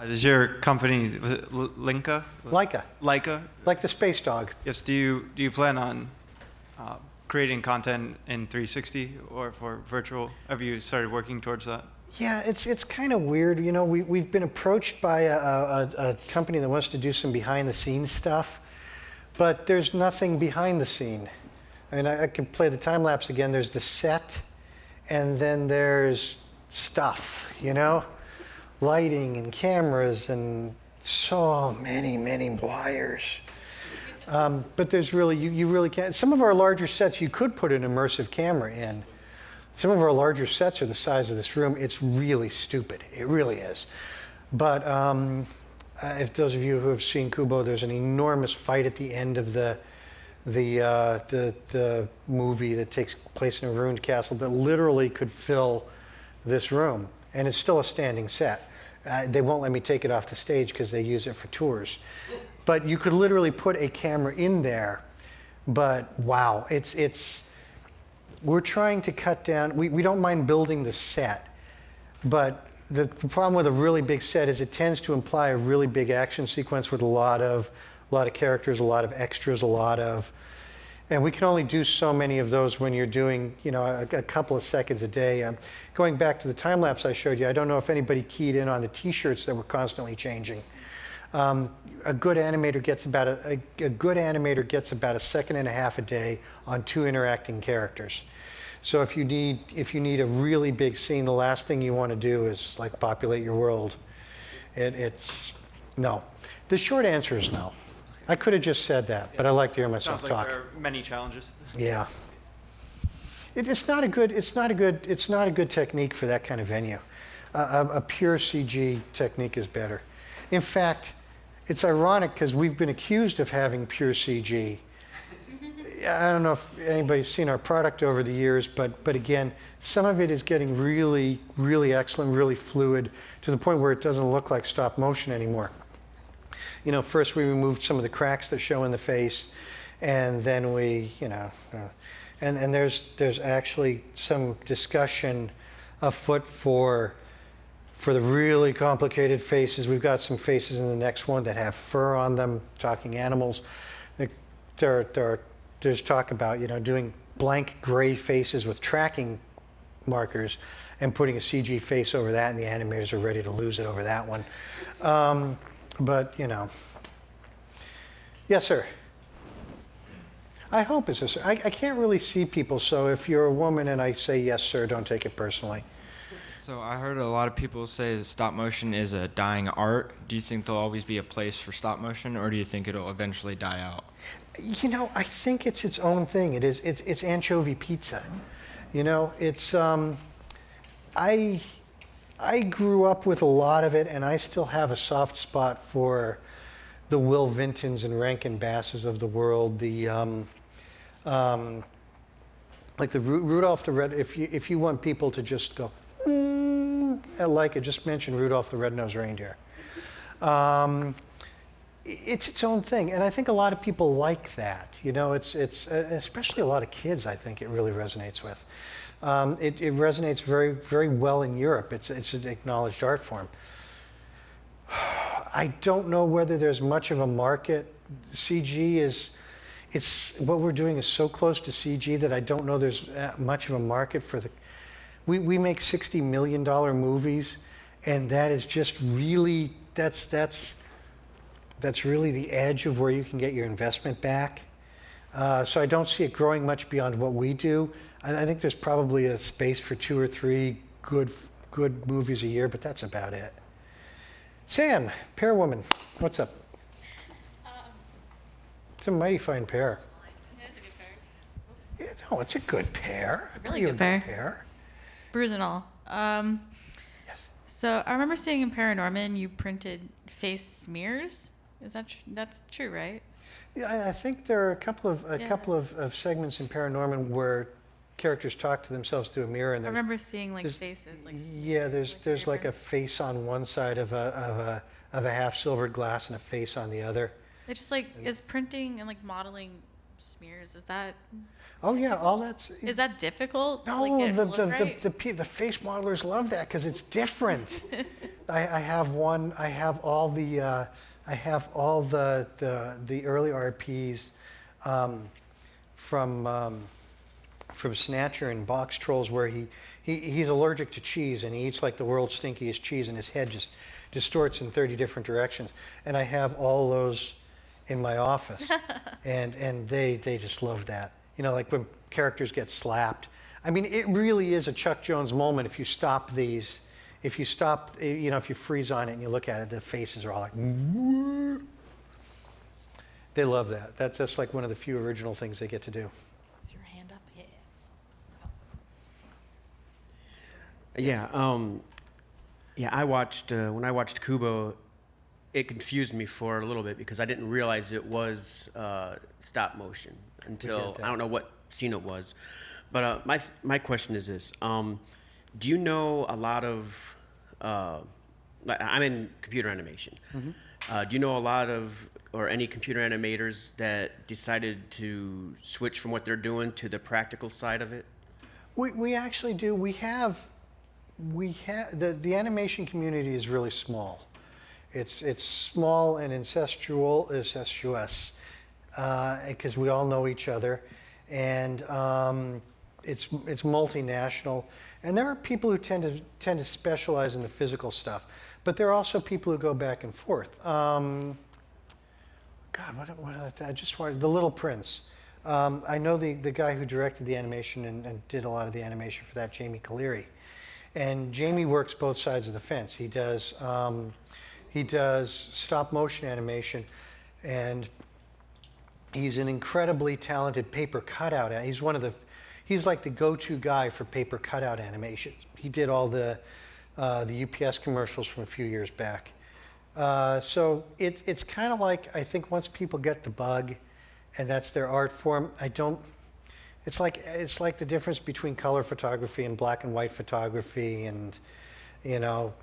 does your company, was it Laika? Laika. Laika? Like the space dog. Yes. Do you plan on creating content in 360 or for virtual? Have you started working towards that? Yeah, it's kind of weird. You know, we've been approached by a company that wants to do some behind the scenes stuff, but there's nothing behind the scene. I mean, I could play the time lapse again. There's the set, and then there's stuff, you know? Lighting and cameras and so many wires. But there's really, you really can't. Some of our larger sets, you could put an immersive camera in. Some of our larger sets are the size of this room. It's really stupid. It really is. But if those of you who have seen Kubo, there's an enormous fight at the end of the movie that takes place in a ruined castle that literally could fill this room. And it's still a standing set. They won't let me take it off the stage because they use it for tours. But you could literally put a camera in there. But wow, we're trying to cut down. We don't mind building the set, but the problem with a really big set is it tends to imply a really big action sequence with a lot of characters, a lot of extras, and we can only do so many of those when you're doing, you know, a couple of seconds a day. Going back to the time lapse I showed you, I don't know if anybody keyed in on the T-shirts that were constantly changing. A good animator gets about a second and a half a day on 2 interacting characters. So if you need a really big scene, the last thing you want to do is like populate your world. It's no. The short answer is no. I could have just said that, but I like to hear myself Sounds talk. like there are many challenges. Yeah. It's not a good technique for that kind of venue. A pure CG technique is better. In fact, it's ironic because we've been accused of having pure CG. I don't know if anybody's seen our product over the years, but again, some of it is getting really, really excellent, really fluid, to the point where it doesn't look like stop motion anymore. You know, first we removed some of the cracks that show in the face, and then we, you know, and there's actually some discussion afoot for the really complicated faces. We've got some faces in the next one that have fur on them, talking animals. There's talk about, you know, doing blank gray faces with tracking markers and putting a CG face over that, and the animators are ready to lose it over that one. But, you know. Yes, sir. I hope it's a sir. I can't really see people, so if you're a woman and I say yes, sir, don't take it personally. So I heard a lot of people say that stop motion is a dying art. Do you think there'll always be a place for stop motion, or do you think it'll eventually die out? You know, I think it's its own thing. It is. It's anchovy pizza. You know, it's. I grew up with a lot of it, and I still have a soft spot for the Will Vintons and Rankin Basses of the world. The like the Rudolph the Red. If you want people to just go, at Laika, just mention Rudolph the Red-Nosed Reindeer. It's its own thing, and I think a lot of people like that. You know, it's especially a lot of kids. I think it really resonates with. It resonates very, very well in Europe. It's an acknowledged art form. I don't know whether there's much of a market. CG is, what we're doing is so close to CG that I don't know there's much of a market for the. We make $60 million movies, and that is just really that's really the edge of where you can get your investment back. So I don't see it growing much beyond what we do. I think there's probably a space for 2 or 3 good movies a year, but that's about it. Sam, Pear Woman, what's up? It's a mighty fine pear. It is a good pair. Yeah, no, it's a good pear. It's a really good pair. Pear. Bruise and all. Yes. So I remember seeing in Paranorman you printed face smears. Is that that's true, right? Yeah, I think there are a couple of segments in Paranorman where characters talk to themselves through a mirror, and I remember seeing like faces. Like yeah, there's like a face on one side of a half silvered glass and a face on the other. It just like is printing and like modeling smears. Is that? Oh yeah, all that's. Is that difficult? No, to, like, the face modelers love that because it's different. I have one. I have all the early RPs from Snatcher and Box Trolls, where he's allergic to cheese and he eats like the world's stinkiest cheese, and his head just distorts in 30 different directions. And I have all those in my office, and they just love that. You know, like when characters get slapped. I mean, it really is a Chuck Jones moment if you stop these. If you stop, you know, if you freeze on it and you look at it, the faces are all like. They love that. That's like one of the few original things they get to do. Is your hand up? Yeah. Yeah. I watched when I watched Kubo. It confused me for a little bit because I didn't realize it was stop motion until I don't know what scene it was. But my question is this: do you know a lot of? I'm in computer animation. Mm-hmm. Do you know a lot of or any computer animators that decided to switch from what they're doing to the practical side of it? We actually do. We have the animation community is really small. It's small and incestuous because we all know each other, and it's multinational. And there are people who tend to specialize in the physical stuff, but there are also people who go back and forth. God, I just wanted The Little Prince. I know the guy who directed the animation and did a lot of the animation for that, Jamie Cleary. And Jamie works both sides of the fence. He does stop motion animation, and he's an incredibly talented paper cutout. He's like the go-to guy for paper cutout animations. He did all the UPS commercials from a few years back. So it's kind of like, I think once people get the bug, and that's their art form, it's like the difference between color photography and black and white photography, and you know,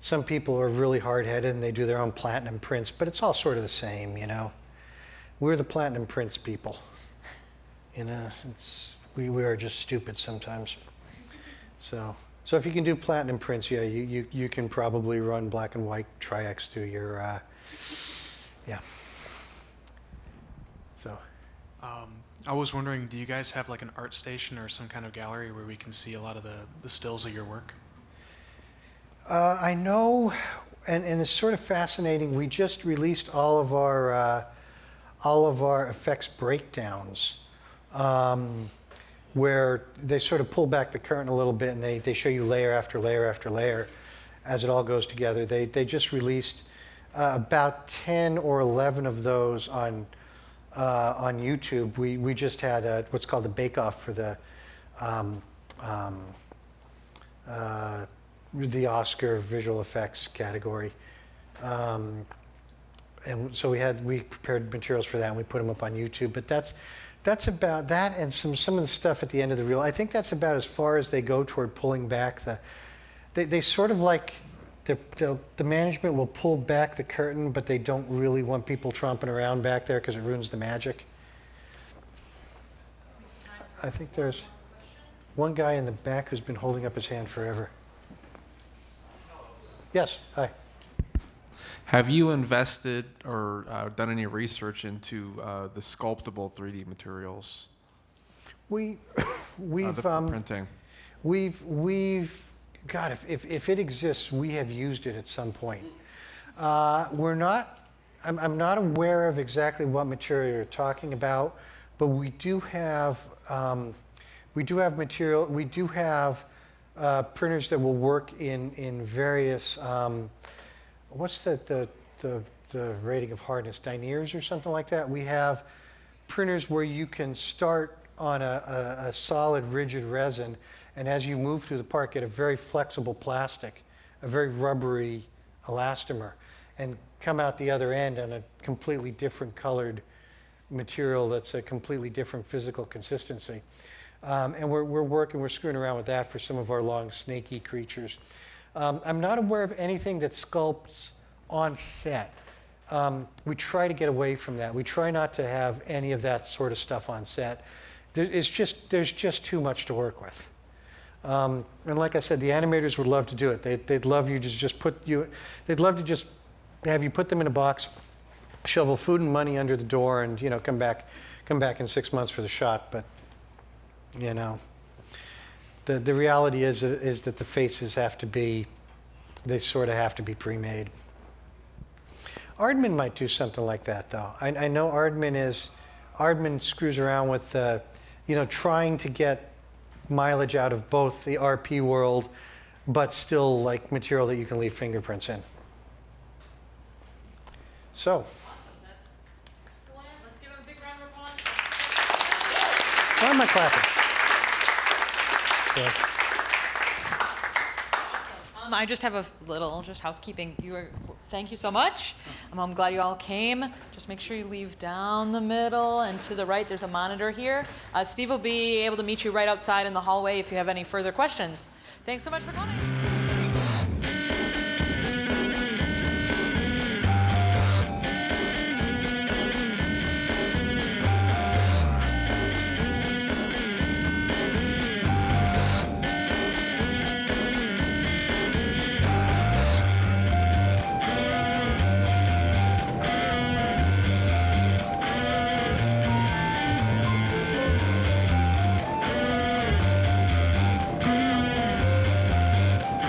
some people are really hard-headed and they do their own platinum prints, but it's all sort of the same, you know. We're the platinum prints people. You know, we are just stupid sometimes. So if you can do platinum prints, yeah, you can probably run black and white Tri-X through your, yeah. So. I was wondering, do you guys have like an art station or some kind of gallery where we can see a lot of the stills of your work? I know, and it's sort of fascinating. We just released all of our effects breakdowns. where they sort of pull back the curtain a little bit and they show you layer after layer after layer as it all goes together. They just released about 10 or 11 of those on YouTube. We just had what's called the bake-off for the Oscar visual effects category. And so we prepared materials for that and we put them up on YouTube. But that's about that, and some of the stuff at the end of the reel. I think that's about as far as they go toward pulling back they sort of like the management will pull back the curtain, but they don't really want people tromping around back there because it ruins the magic. I think there's one guy in the back who's been holding up his hand forever. Yes, hi. Have you invested or done any research into the sculptable 3D materials? We've for printing. God, if it exists, we have used it at some point. I'm not aware of exactly what material you're talking about, but we do have material. We do have printers that will work in various. What's the rating of hardness? Deniers or something like that. We have printers where you can start on a solid, rigid resin, and as you move through the part, get a very flexible plastic, a very rubbery elastomer, and come out the other end on a completely different colored material that's a completely different physical consistency. And we're screwing around with that for some of our long, snaky creatures. I'm not aware of anything that sculpts on set. We try to get away from that. We try not to have any of that sort of stuff on set. There's just too much to work with. And like I said, the animators would love to do it. They'd love you to just they'd love to just have you put them in a box, shovel food and money under the door, and come back in 6 months for the shot. But the reality is that the faces they sort of have to be pre-made. Aardman might do something like that, though. I know Aardman screws around with trying to get mileage out of both the RP world, but still like material that you can leave fingerprints in. So. Let's give him a big round of applause. Why am I clapping? So. I just have a little housekeeping. Thank you so much. I'm glad you all came. Just make sure you leave down the middle and to the right. There's a monitor here. Steve will be able to meet you right outside in the hallway if you have any further questions. Thanks so much for coming.